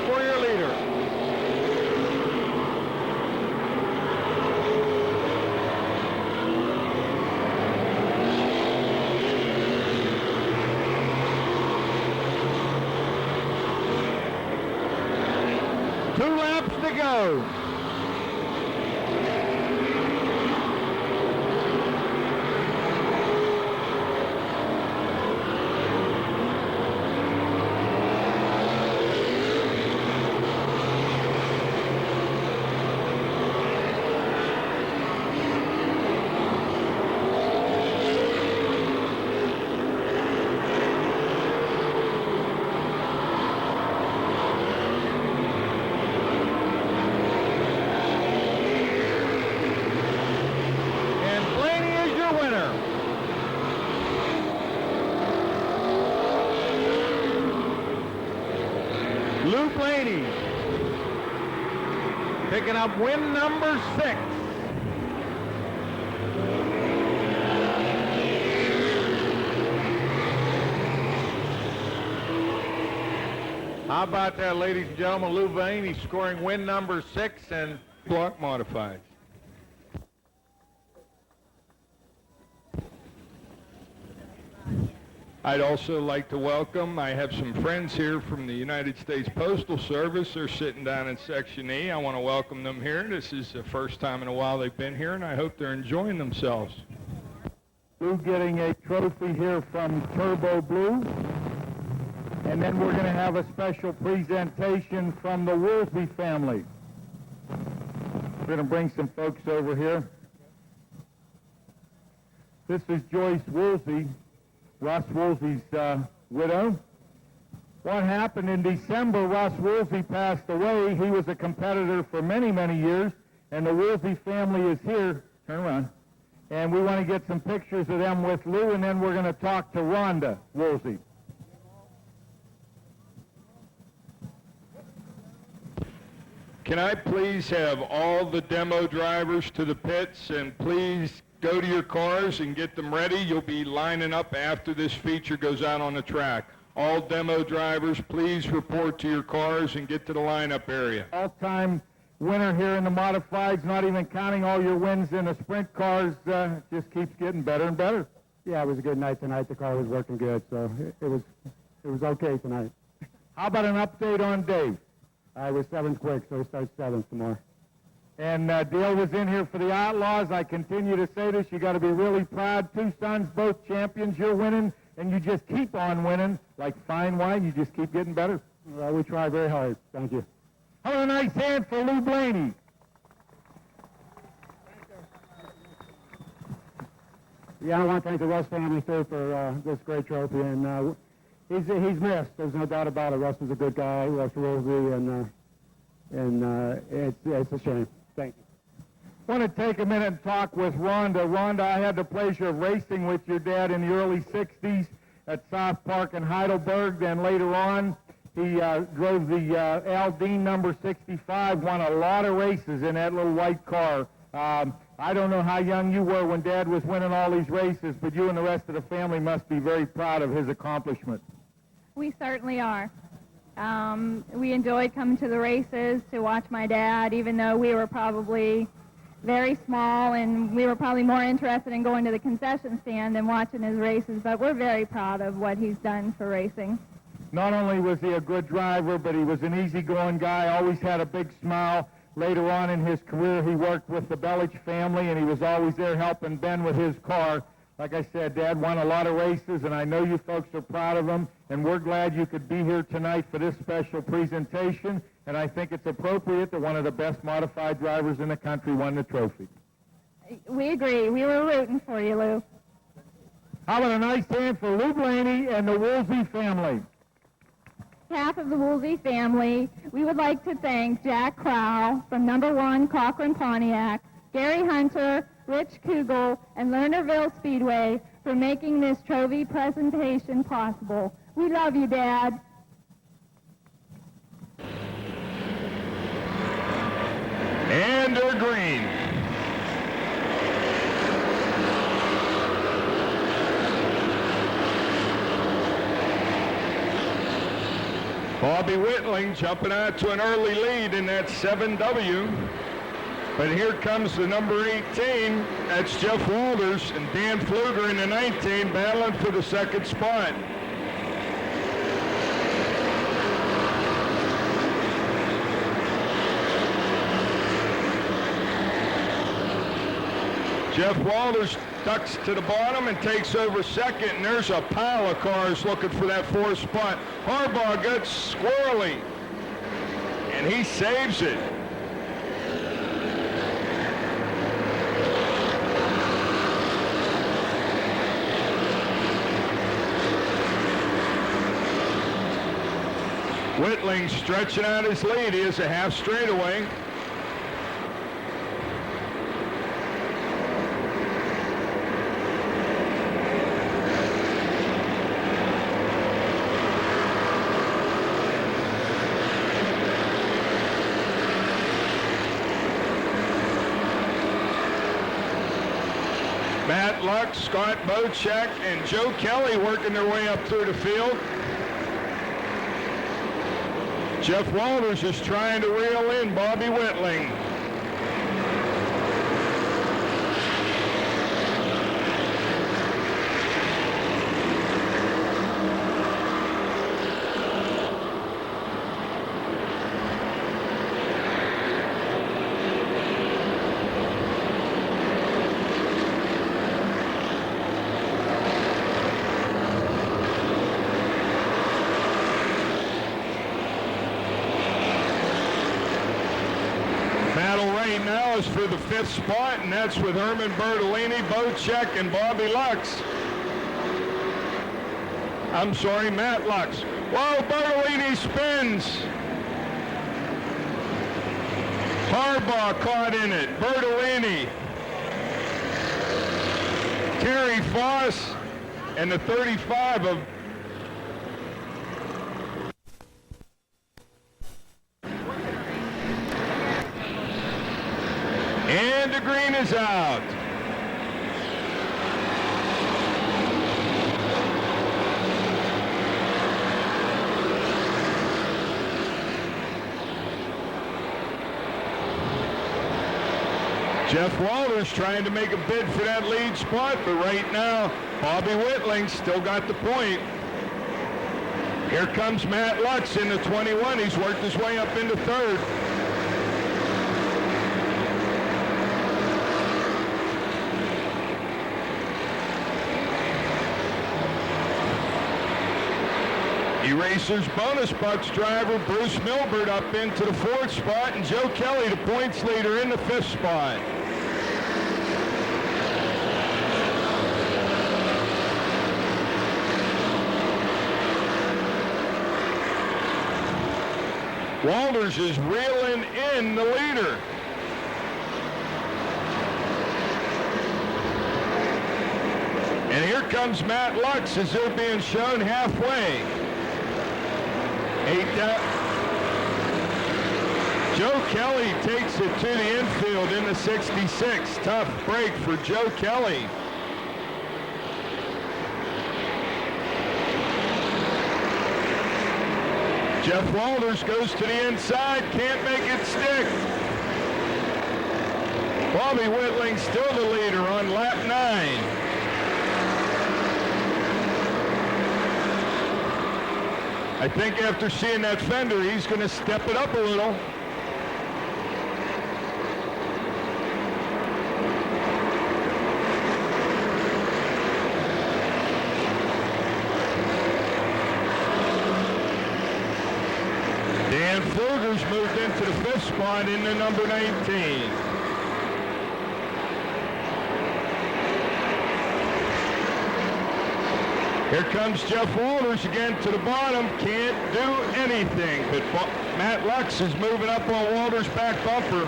For your leader. Two laps to go. Lou Blaney picking up win number 6. How about that, ladies and gentlemen? Lou Blaney scoring win number 6 and
block modified. I'd also like to welcome, I have some friends here from the United States Postal Service. They're sitting down in Section E. I want to welcome them here. This is the first time in a while they've been here, and I hope they're enjoying themselves. Blue getting a trophy here from Turbo Blue. And then we're going to have a special presentation from the Woolsey family. We're going to bring some folks over here. This is Joyce Woolsey, Russ Woolsey's widow. What happened in December, Russ Woolsey passed away. He was a competitor for many, many years, and the Woolsey family is here. Turn around. And we want to get some pictures of them with Lou, and then we're going to talk to Rhonda Woolsey. Can I please have all the demo drivers to the pits, and please go to your cars and get them ready. You'll be lining up after this feature goes out on the track. All demo drivers, please report to your cars and get to the lineup area. All-time winner here in the modifieds, not even counting all your wins in the sprint cars, just keeps getting better and better.
Yeah, it was a good night tonight. The car was working good, so it was okay tonight.
How about an update on Dave?
I was 7th quick, so he starts 7th tomorrow.
And Dale was in here for the Outlaws. I continue to say this. You got to be really proud. 2 sons, both champions. You're winning, and you just keep on winning. Like fine wine, you just keep getting better.
Well, we try very hard. Thank you.
Have a nice hand for Lou Blaney.
Yeah, I want to thank the Russ family, too, for this great trophy. And he's missed. There's no doubt about it. Russ was a good guy, Russ Woolsey, and it's a shame. Thank you.
I want to take a minute and talk with Rhonda. Rhonda, I had the pleasure of racing with your dad in the early 60s at South Park in Heidelberg. Then later on, he drove the Aldine number 65, won a lot of races in that little white car. I don't know how young you were when Dad was winning all these races, but you and the rest of the family must be very proud of his accomplishment.
We certainly are. We enjoyed coming to the races to watch my dad, even though we were probably very small and we were probably more interested in going to the concession stand than watching his races, but we're very proud of what he's done for racing.
Not only was he a good driver, but he was an easygoing guy, always had a big smile. Later on in his career, he worked with the Bellich family, and he was always there helping Ben with his car. Like I said, Dad won a lot of races, and I know you folks are proud of him, and we're glad you could be here tonight for this special presentation. and I think it's appropriate that one of the best modified drivers in the country won the trophy.
We agree. We were rooting for you, Lou.
How about a nice hand for Lou Blaney and the Woolsey family?
On behalf of the Woolsey family, we would like to thank Jack Crow from number 1 Cochran Pontiac, Gary Hunter, Rich Kugel, and Lernerville Speedway for making this trophy presentation possible. We love you, Dad.
And they're green. Bobby Whitling jumping out to an early lead in that 7W. But here comes the number 18. That's Jeff Walters, and Dan Pfluger in the 19 battling for the second spot. Jeff Walters ducks to the bottom and takes over second, and there's a pile of cars looking for that 4th spot. Harbaugh gets squirrely, and he saves it. Whitling stretching out his lead. He is a half straightaway. Matt Luck, Scott Bocek, and Joe Kelly working their way up through the field. Jeff Walters is trying to reel in Bobby Whitling. Now is for the 5th spot, and that's with Herman Bertolini, Bocek, and Bobby Lux. I'm sorry, Matt Lux. Whoa, Bertolini spins. Harbaugh caught in it. Bertolini. Terry Foss, and the 35 of and the green is out. Jeff Walters trying to make a bid for that lead spot, but right now, Bobby Whitling still got the point. Here comes Matt Lux in the 21. He's worked his way up into 3rd. Racers bonus bucks driver Bruce Milbert up into the 4th spot, and Joe Kelly, the points leader, in the 5th spot. Walters is reeling in the leader. And here comes Matt Lux as they're being shown halfway. Joe Kelly takes it to the infield in the 66. Tough break for Joe Kelly. Jeff Walters goes to the inside, can't make it stick. Bobby Whitling still the leader on lap 9. I think after seeing that fender, he's going to step it up a little. Dan Pfluger's moving fifth spot in the number 19. Here comes Jeff Walters again to the bottom. Can't do anything, but Matt Lux is moving up on Walters' back bumper.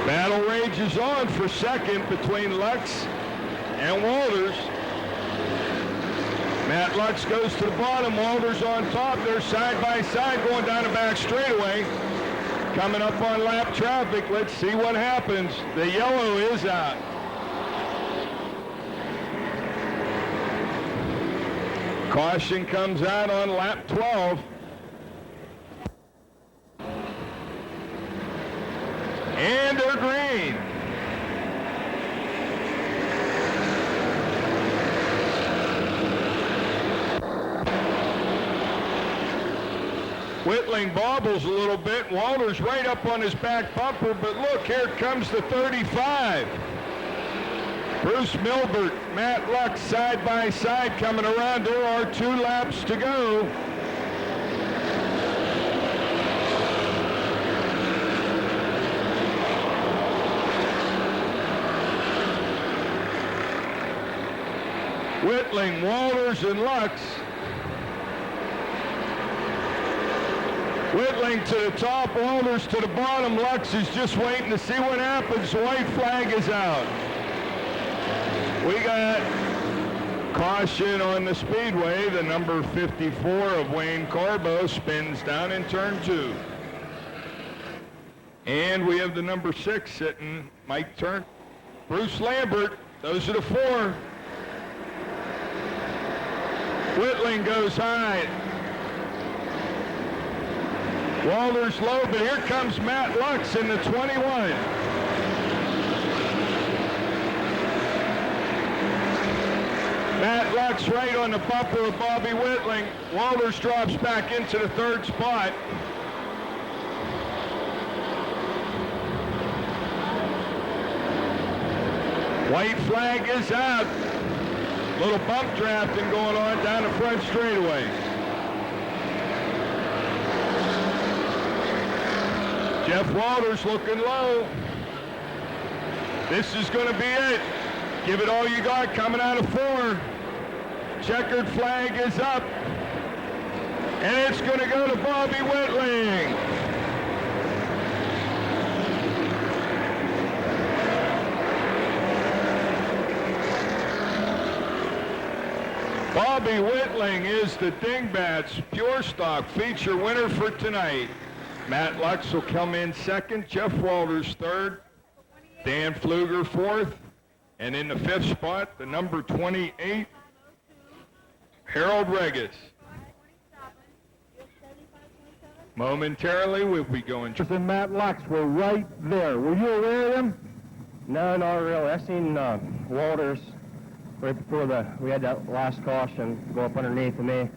Battle rages on for second between Lux and Walters. Matt Lux goes to the bottom, Walters on top. They're side by side going down the back straightaway. Coming up on lap traffic. Let's see what happens. The yellow is out. Caution comes out on lap 12. And they're green. Whitling bobbles a little bit. Walters right up on his back bumper, but look, here comes the 35. Bruce Milbert, Matt Lux side by side coming around. There are 2 laps to go. Whitling, Walters, and Lux. Whitling to the top, Walters to the bottom. Lux is just waiting to see what happens. The white flag is out. We got caution on the speedway. The number 54 of Wayne Carbo spins down in turn 2. And we have the number 6 sitting, Mike Turn. Bruce Lambert, those are the 4. Whitling goes high. Walters low, but here comes Matt Lux in the 21. Matt Lux right on the bumper of Bobby Whitling. Walters drops back into the 3rd spot. White flag is out. Little bump drafting going on down the front straightaway. Jeff Walters looking low. This is going to be it. Give it all you got coming out of 4. Checkered flag is up. And it's going to go to Bobby Whitling. Bobby Whitling is the Dingbats Pure Stock feature winner for tonight. Matt Lux will come in 2nd, Jeff Walters 3rd, Dan Pfluger 4th, and in the 5th spot, the number 28, Harold Regis. Momentarily, we'll be going.
And Matt Lux were right there. Were you aware of them? No, not really. I seen Walters right before we had that last caution go up underneath of me,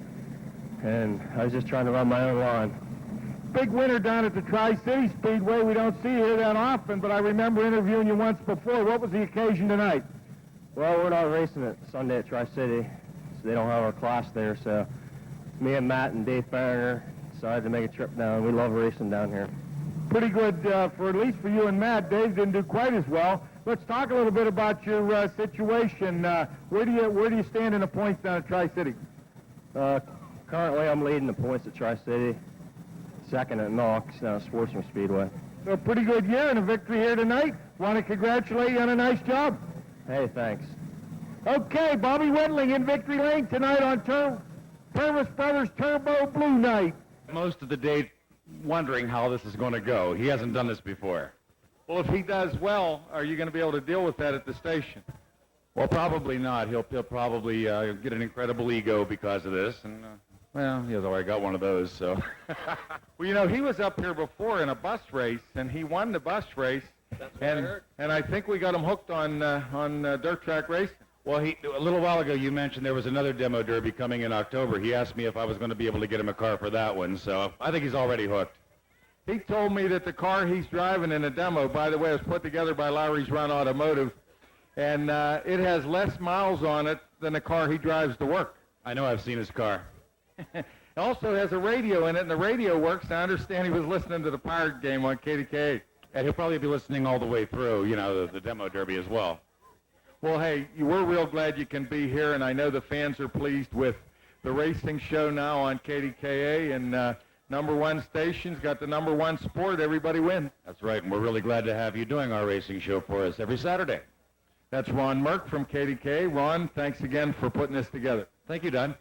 and I was just trying to run my own line.
Big winner down at the Tri-City Speedway. We don't see you here that often, but I remember interviewing you once before. What was the occasion tonight?
Well, we're not racing it Sunday at Tri-City, so they don't have our class there, so me and Matt and Dave Farringer decided to make a trip down. We love racing down here.
Pretty good, for at least for you and Matt. Dave didn't do quite as well. Let's talk a little bit about your situation. Where do you stand in the points down at Tri-City?
Currently, I'm leading the points at Tri-City, 2nd at Knox down at Sportsman Speedway.
So a pretty good year and a victory here tonight. Want to congratulate you on a nice job.
Hey, thanks.
Okay, Bobby Whitling in victory lane tonight on Purvis Brothers Turbo Blue Night.
Most of the day wondering how this is going to go. He hasn't done this before.
Well, if he does well, are you going to be able to deal with that at the station?
Well, probably not. He'll probably get an incredible ego because of this, and well, he's already got one of those. So,
well, you know, he was up here before in a bus race, and he won the bus race. And I think we got him hooked on dirt track racing.
well, a little while ago you mentioned there was another demo derby coming in October. He asked me if I was going to be able to get him a car for that one, so I think he's already hooked.
He told me that the car he's driving in a demo, by the way, was put together by Lowry's Run Automotive, and it has less miles on it than the car he drives to work.
I know, I've seen his car.
It also has a radio in it, and the radio works. I understand he was listening to the Pirate game on KDKA.
And he'll probably be listening all the way through, you know, the demo derby as well.
Well, hey, we're real glad you can be here, and I know the fans are pleased with the racing show now on KDKA, and number one station's got the number one sport. Everybody wins.
That's right, and we're really glad to have you doing our racing show for us every Saturday.
That's Ron Merck from KDKA. Ron, thanks again for putting this together.
Thank you, Don.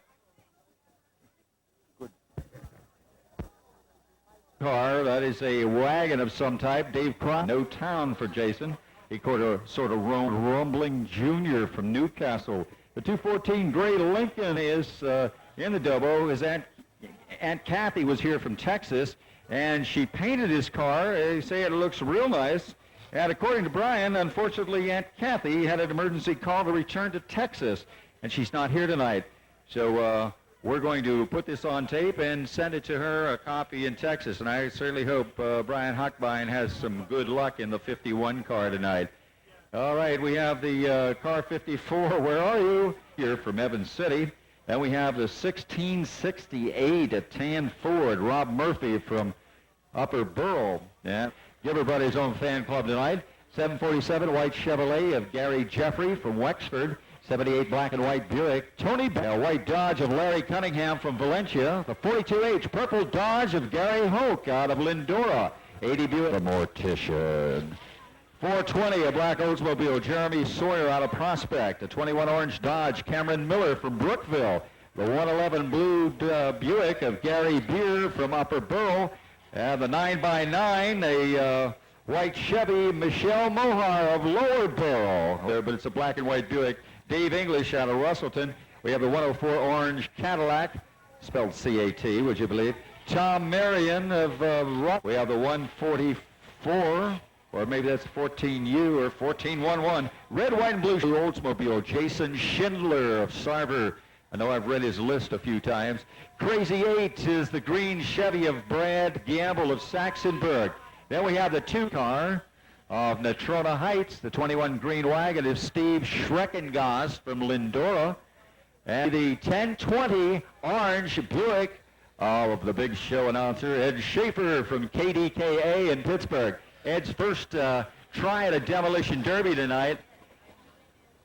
Car, that is a wagon of some type. Dave Cross, no town for Jason. He caught a sort of rumbling junior from Newcastle. The 214 Gray Lincoln is in the double. His Aunt Kathy was here from Texas, and she painted his car. They say it looks real nice. And according to Brian, unfortunately, Aunt Kathy had an emergency call to return to Texas, and she's not here tonight. So we're going to put this on tape and send it to her, a copy in Texas. And I certainly hope Brian Huckbein has some good luck in the 51 car tonight. All right, we have the car 54. Where are you? Here from Evans City. Then we have the 1668 at Tan Ford, Rob Murphy from Upper Borough. Yeah, give everybody his own fan club tonight. 747 white Chevrolet of Gary Jeffrey from Wexford. 78 black and white Buick. Tony Bell, white Dodge of Larry Cunningham from Valencia. The 42H purple Dodge of Gary Hoke out of Lindora. 80 Buick. The Mortician. 420, a black Oldsmobile, Jeremy Sawyer out of Prospect. A 21 orange Dodge, Cameron Miller from Brookville. The 111 blue Buick of Gary Beer from Upper Borough. And the 9x9, a white Chevy, Michelle Mohar of Lower Borough. But it's a black and white Buick. Dave English out of Russellton. We have the 104 orange Cadillac, spelled C-A-T, would you believe? Tom Marion of we have the 144, or maybe that's 14U or 1411. Red, white, and blue Oldsmobile. Jason Schindler of Sarver. I know I've read his list a few times. Crazy 8 is the green Chevy of Brad Gamble of Saxonburg. Then we have the 2 car of Natrona Heights, the 21 green wagon is Steve Schreckengast from Lindora. And the 1020 orange Buick of the big show announcer, Ed Schaefer from KDKA in Pittsburgh. Ed's first try at a demolition derby tonight.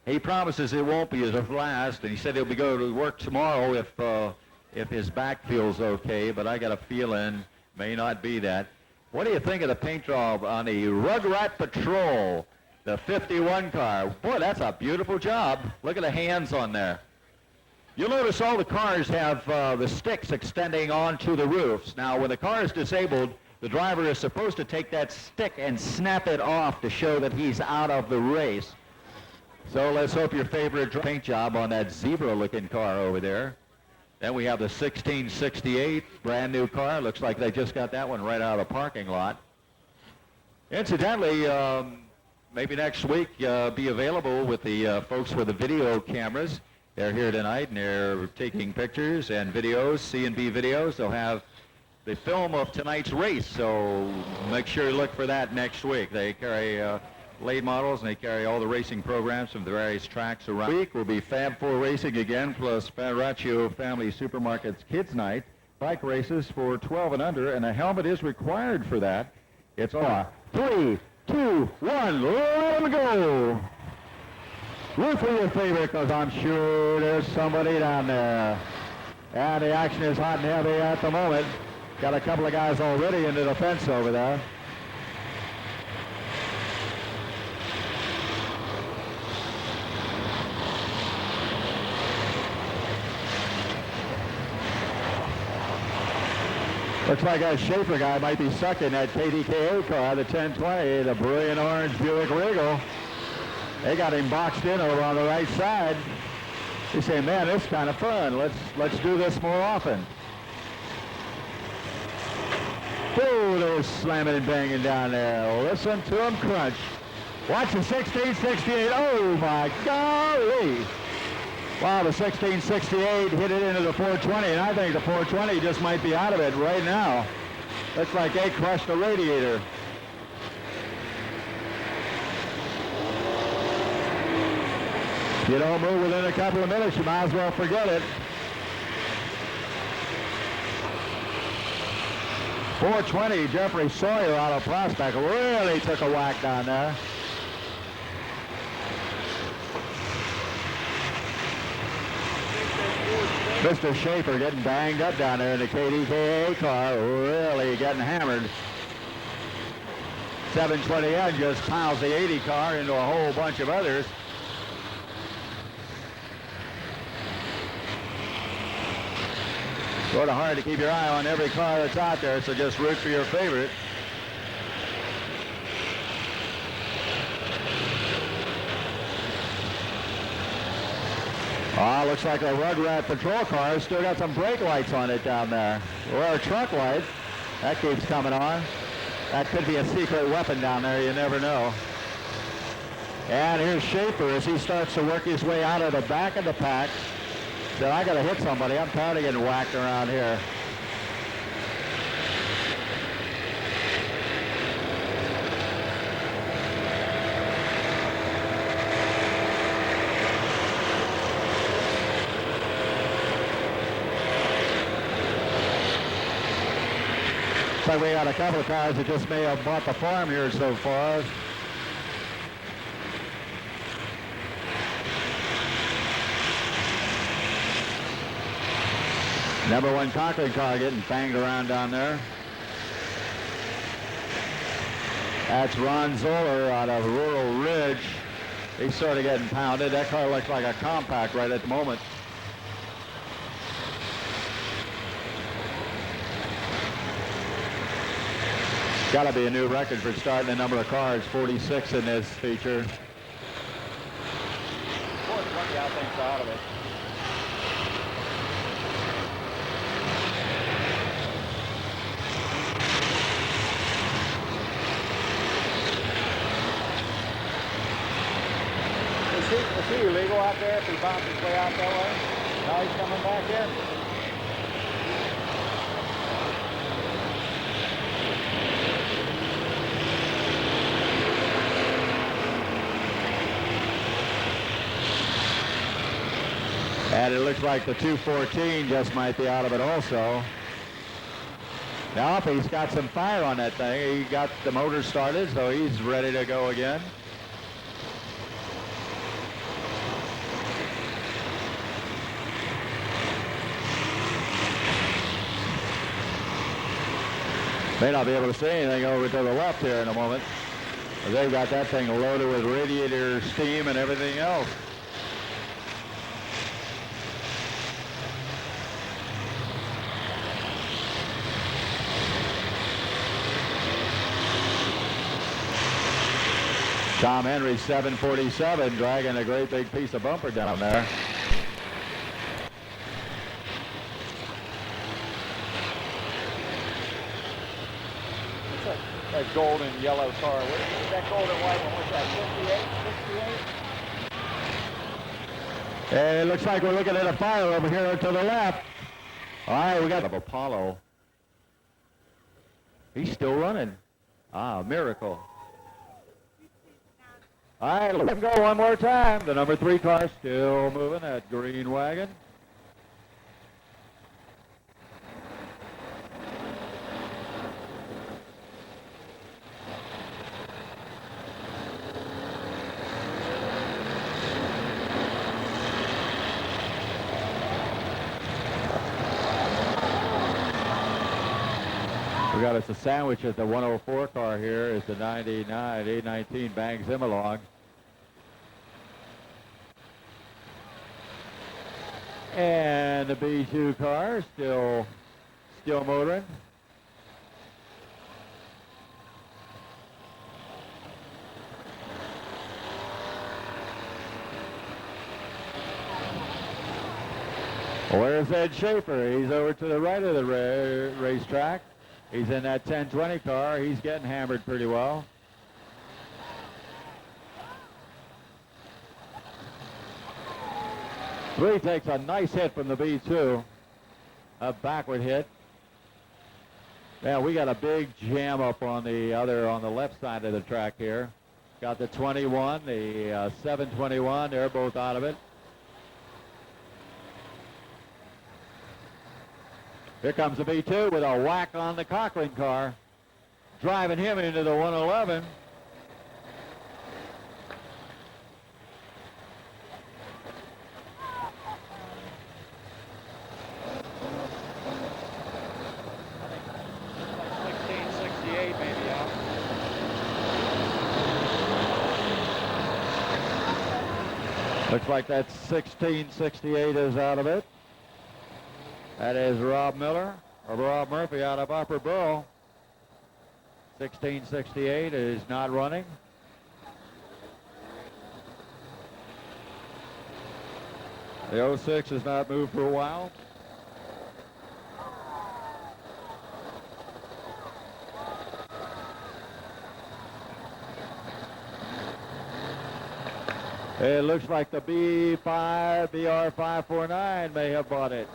He promises it won't be his last, and he said he'll be going to work tomorrow if his back feels okay, but I got a feeling may not be that. What do you think of the paint job on the Rugrat Patrol, the 51 car? Boy, that's a beautiful job. Look at the hands on there. You'll notice all the cars have the sticks extending onto the roofs. Now, when the car is disabled, the driver is supposed to take that stick and snap it off to show that he's out of the race. So let's hope your favorite paint job on that zebra-looking car over there. Then we have the 1668, brand new car. Looks like they just got that one right out of the parking lot. Incidentally, maybe next week be available with the folks with the video cameras. They're here tonight and they're taking pictures and videos, C&B videos. They'll have the film of tonight's race, so make sure you look for that next week. They carry late models, and they carry all the racing programs from the various tracks around. This week will be Fab 4 racing again, plus Faraccio Family Supermarkets Kids Night, bike races for 12 and under, and a helmet is required for that. It's on 3, 2, 1, let them go! Root for your favorite, because I'm sure there's somebody down there. And the action is hot and heavy at the moment. Got a couple of guys already into the fence over there. Looks like that Schaefer guy might be stuck in that KDKA car, the 1020, the brilliant orange Buick Regal. They got him boxed in over on the right side. They say, man, this is kind of fun. Let's do this more often. Oh, they're slamming and banging down there. Listen to them crunch. Watch the 1668. Oh, my golly. Wow, the 1668 hit it into the 420, and I think the 420 just might be out of it right now. Looks like they crushed the radiator. If you don't move within a couple of minutes, you might as well forget it. 420, Jeffrey Sawyer out of Prospect really took a whack down there. Mr. Schaefer getting banged up down there in the KDKA car, really getting hammered. 720N just piles the 80 car into a whole bunch of others. Sort of hard to keep your eye on every car that's out there, so just root for your favorite. Ah, looks like a Rugrat patrol car. Still got some brake lights on it down there. Or a truck light. That keeps coming on. That could be a secret weapon down there. You never know. And here's Schaefer as he starts to work his way out of the back of the pack. Said, I got to hit somebody. I'm tired of getting whacked around here. Looks like we got a couple of cars that just may have bought the farm here so far. Number 1 Conklin car getting banged around down there. That's Ron Zoller out of Rural Ridge. He's sort of getting pounded. That car looks like a compact right at the moment. Got to be a new record for starting the number of cars, 46 in this feature. 420, I think's out of it. Is he illegal out there if he bounces his way out that way? Now he's coming back in. And it looks like the 214 just might be out of it also. Now, if he's got some fire on that thing, he got the motor started, so he's ready to go again. May not be able to see anything over to the left here in a moment. They've got that thing loaded with radiator steam and everything else. Tom Henry, 747, dragging a great big piece of bumper down there. That gold and yellow car. What is that gold and white one? What's that, 58, 68? And it looks like we're looking at a fire over here to the left. All right, we got Apollo. He's still running. Ah, miracle. All right, let him go one more time. The number 3 car still moving, that green wagon. We got us a sandwich at the 104 car here as the 99, 819 bangs him along. And the B2 car still motoring. Where's Ed Schaefer? He's over to the right of the racetrack. He's in that 1020 car. He's getting hammered pretty well. Three takes a nice hit from the B2. A backward hit. Yeah, we got a big jam up on the left side of the track here. Got the 21, the 721. They're both out of it. Here comes the B2 with a whack on the Cochran car, driving him into the 111. Looks like that 1668 is out of it. That is Rob Murphy out of Upper Borough. 1668 is not running. The 06 has not moved for a while. It looks like the BR549 may have bought it.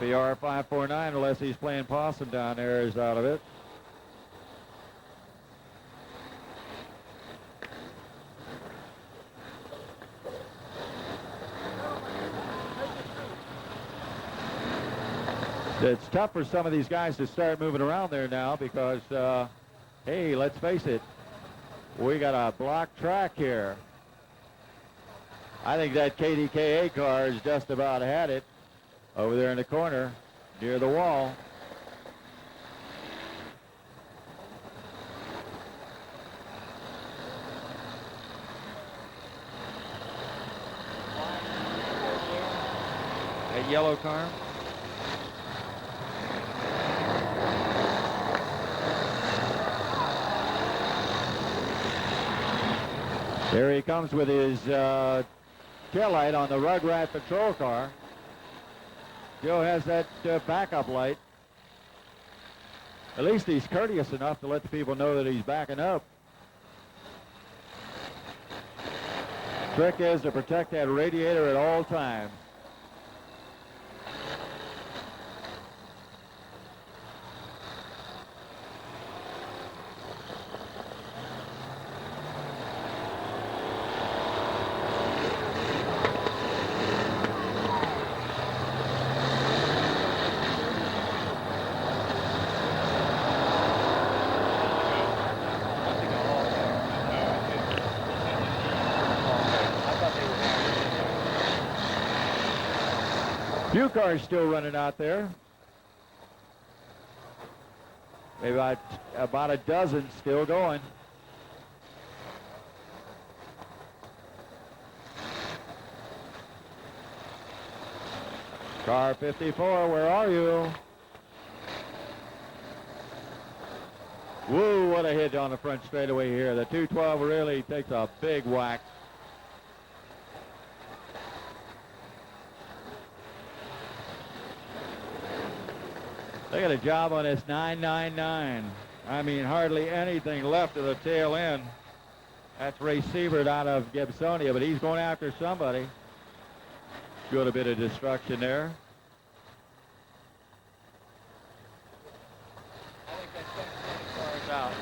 BR549, unless he's playing possum down there, is out of it. It's tough for some of these guys to start moving around there now because, hey, let's face it, we got a blocked track here. I think that KDKA car has just about had it over there in the corner near the wall. A yellow car. There he comes with his taillight on the Rugrat patrol car. Joe has that backup light. At least he's courteous enough to let the people know that he's backing up. Trick is to protect that radiator at all times. Few cars still running out there. Maybe about a dozen still going. Car 54, where are you? Woo, what a hit on the front straightaway here. The 212 really takes a big whack. They got a job on this 999. I mean, hardly anything left of the tail end. That's Ray Siebert out of Gibsonia, but he's going after somebody. Good a bit of destruction there. I think that 1020 car is out.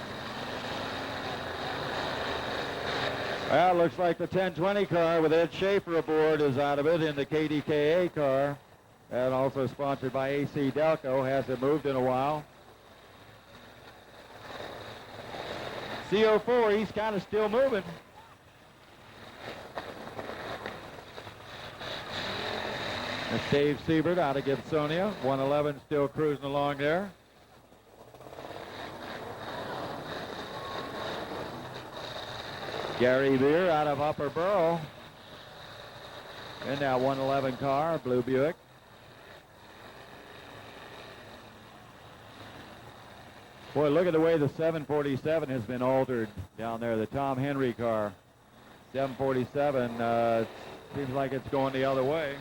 Well, looks like the 1020 car with Ed Schaefer aboard is out of it in the KDKA car. And also sponsored by AC Delco, hasn't moved in a while. CO4, he's kind of still moving. That's Dave Siebert out of Gibsonia. 111 still cruising along there. Gary Beer out of Upper Borough. In that 111 car, blue Buick. Boy, look at the way the 747 has been altered down there, the Tom Henry car. 747 seems like it's going the other way.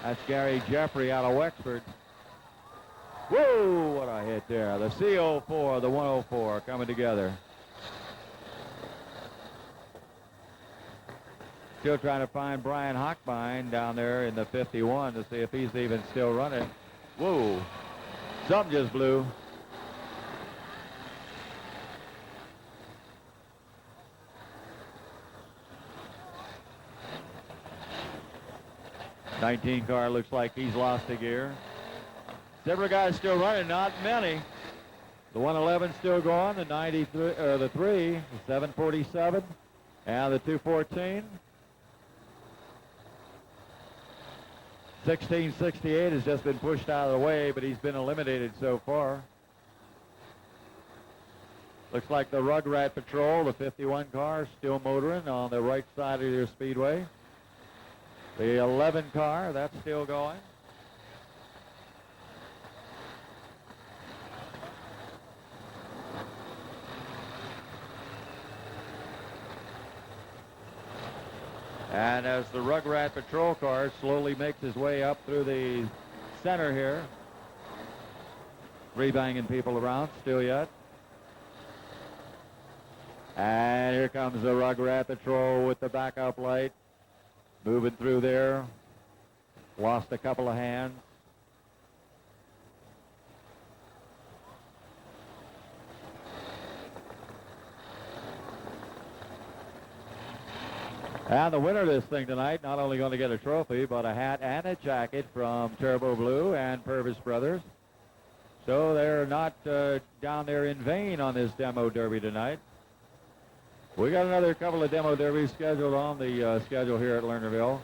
That's Gary Jeffrey out of Wexford. Whoa, what a hit there. The CO4, the 104 coming together. Still trying to find Brian Hochbein down there in the 51 to see if he's even still running. Whoa, something just blew. '19 car looks like he's lost a gear. Several guys still running, not many. The 111 still going, the 93, the 3, the 747, and the 214. 1668 has just been pushed out of the way, but he's been eliminated so far. Looks like the Rugrat Patrol, the 51 car, still motoring on the right side of your speedway. The 11 car, that's still going. And as the Rugrat Patrol car slowly makes his way up through the center here, rebanging people around still yet. And here comes the Rugrat Patrol with the backup light, moving through there. Lost a couple of hands. And the winner of this thing tonight, not only going to get a trophy, but a hat and a jacket from Turbo Blue and Purvis Brothers. So they're not down there in vain on this demo derby tonight. We got another couple of demo derbies scheduled on the schedule here at Lernerville,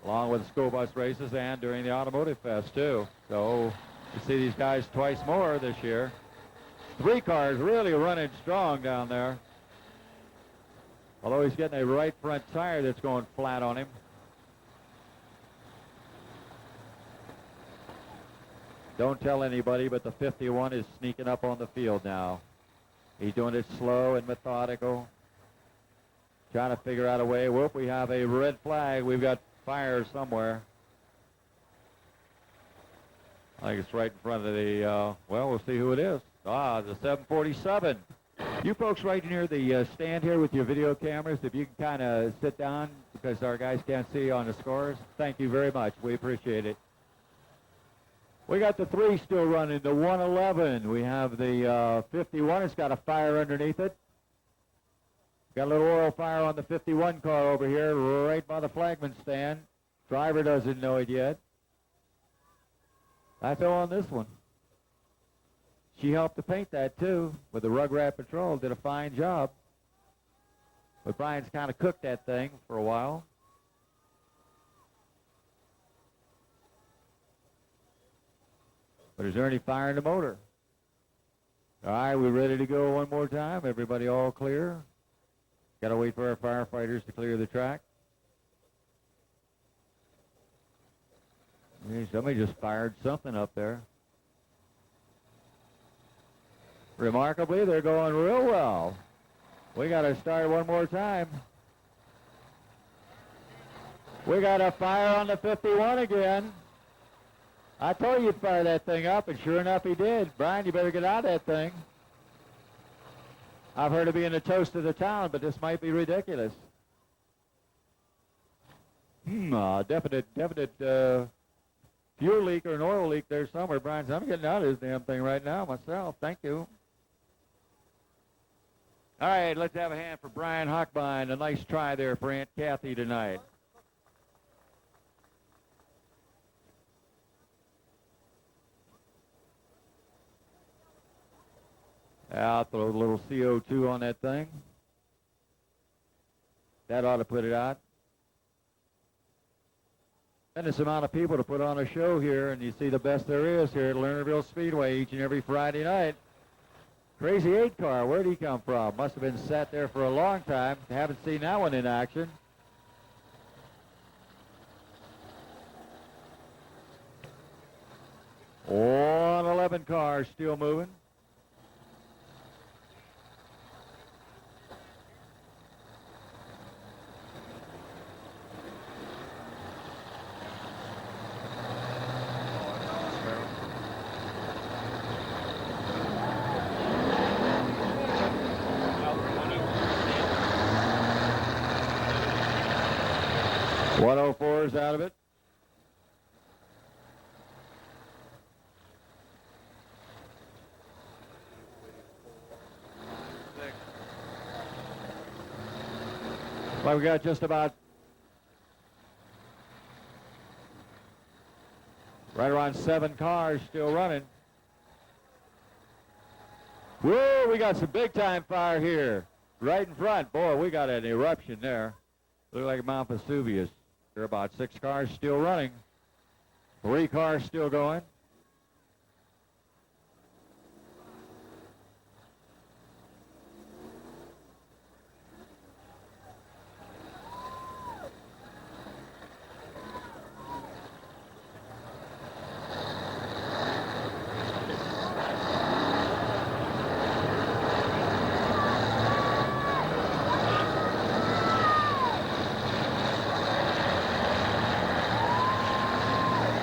along with the school bus races and during the Automotive Fest, too. So you see these guys twice more this year. 3 cars really running strong down there. Although he's getting a right front tire that's going flat on him. Don't tell anybody, but the 51 is sneaking up on the field now. He's doing it slow and methodical. Trying to figure out a way. Whoop, we have a red flag. We've got fire somewhere. I think it's right in front of the, well, we'll see who it is. Ah, the 747. You folks right near the stand here with your video cameras, if you can kind of sit down because our guys can't see on the scores, thank you very much. We appreciate it. We got the 3 still running, the 111. We have the 51. It's got a fire underneath it. Got a little oil fire on the 51 car over here right by the flagman stand. Driver doesn't know it yet. That's all on this one. She helped to paint that, too, with the Rugrat Patrol. Did a fine job. But Brian's kind of cooked that thing for a while. But is there any fire in the motor? All right, we ready to go one more time? Everybody all clear? Got to wait for our firefighters to clear the track. Somebody just fired something up there. Remarkably, they're going real well. We got to start one more time. We got a fire on the 51 again. I told you to fire that thing up, and sure enough he did. Brian, you better get out of that thing. I've heard of being a toast of the town, but this might be ridiculous. Definite fuel leak or an oil leak there somewhere. Brian said, I'm getting out of this damn thing right now myself. Thank you. All right, let's have a hand for Brian Hochbein. A nice try there for Aunt Kathy tonight. I'll throw a little CO2 on that thing. That ought to put it out. Tremendous amount of people to put on a show here, and you see the best there is here at Lernerville Speedway each and every Friday night. Crazy 8 car, where'd he come from? Must have been sat there for a long time. Haven't seen that one in action. One 11 car still moving. 104 is out of it. Well, we got just about right around 7 cars still running. Whoa, we got some big-time fire here. Right in front. Boy, we got an eruption there. Look like Mount Vesuvius. There are about 6 cars still running. 3 cars still going.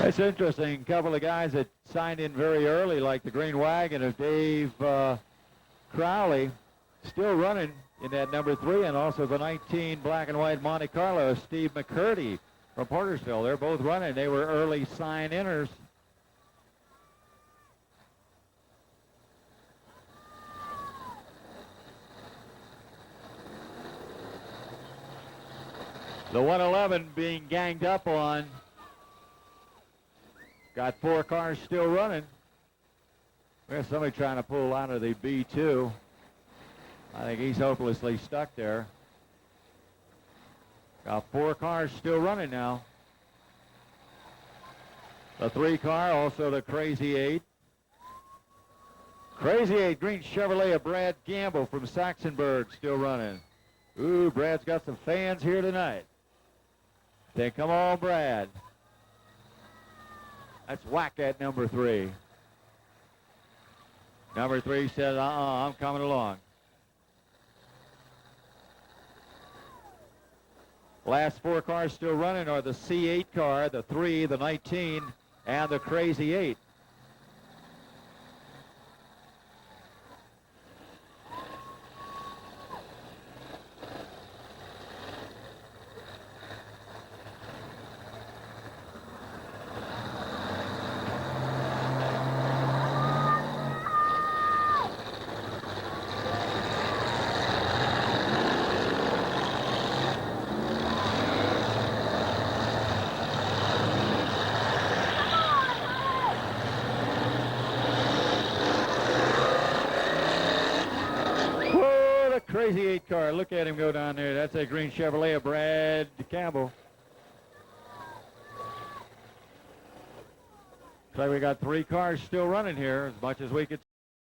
It's interesting. A couple of guys that signed in very early, like the Green Wagon of Dave Crowley, still running in that number 3, and also the 19 black and white Monte Carlo of Steve McCurdy from Portersville. They're both running. They were early sign-inners. The 111 being ganged up on. Got 4 cars still running. There's somebody trying to pull out of the B2. I think he's hopelessly stuck there. Got 4 cars still running now. The 3 car, also the Crazy 8. Crazy 8 green Chevrolet of Brad Gamble from Saxonburg still running. Ooh, Brad's got some fans here tonight. Say, come on, Brad. Let's whack at number 3. Number 3 said, I'm coming along. Last 4 cars still running are the C8 car, the 3, the 19, and the Crazy 8. Crazy 8 car. Look at him go down there. That's a green Chevrolet of Brad Campbell. Looks like we got 3 cars still running here, as much as we could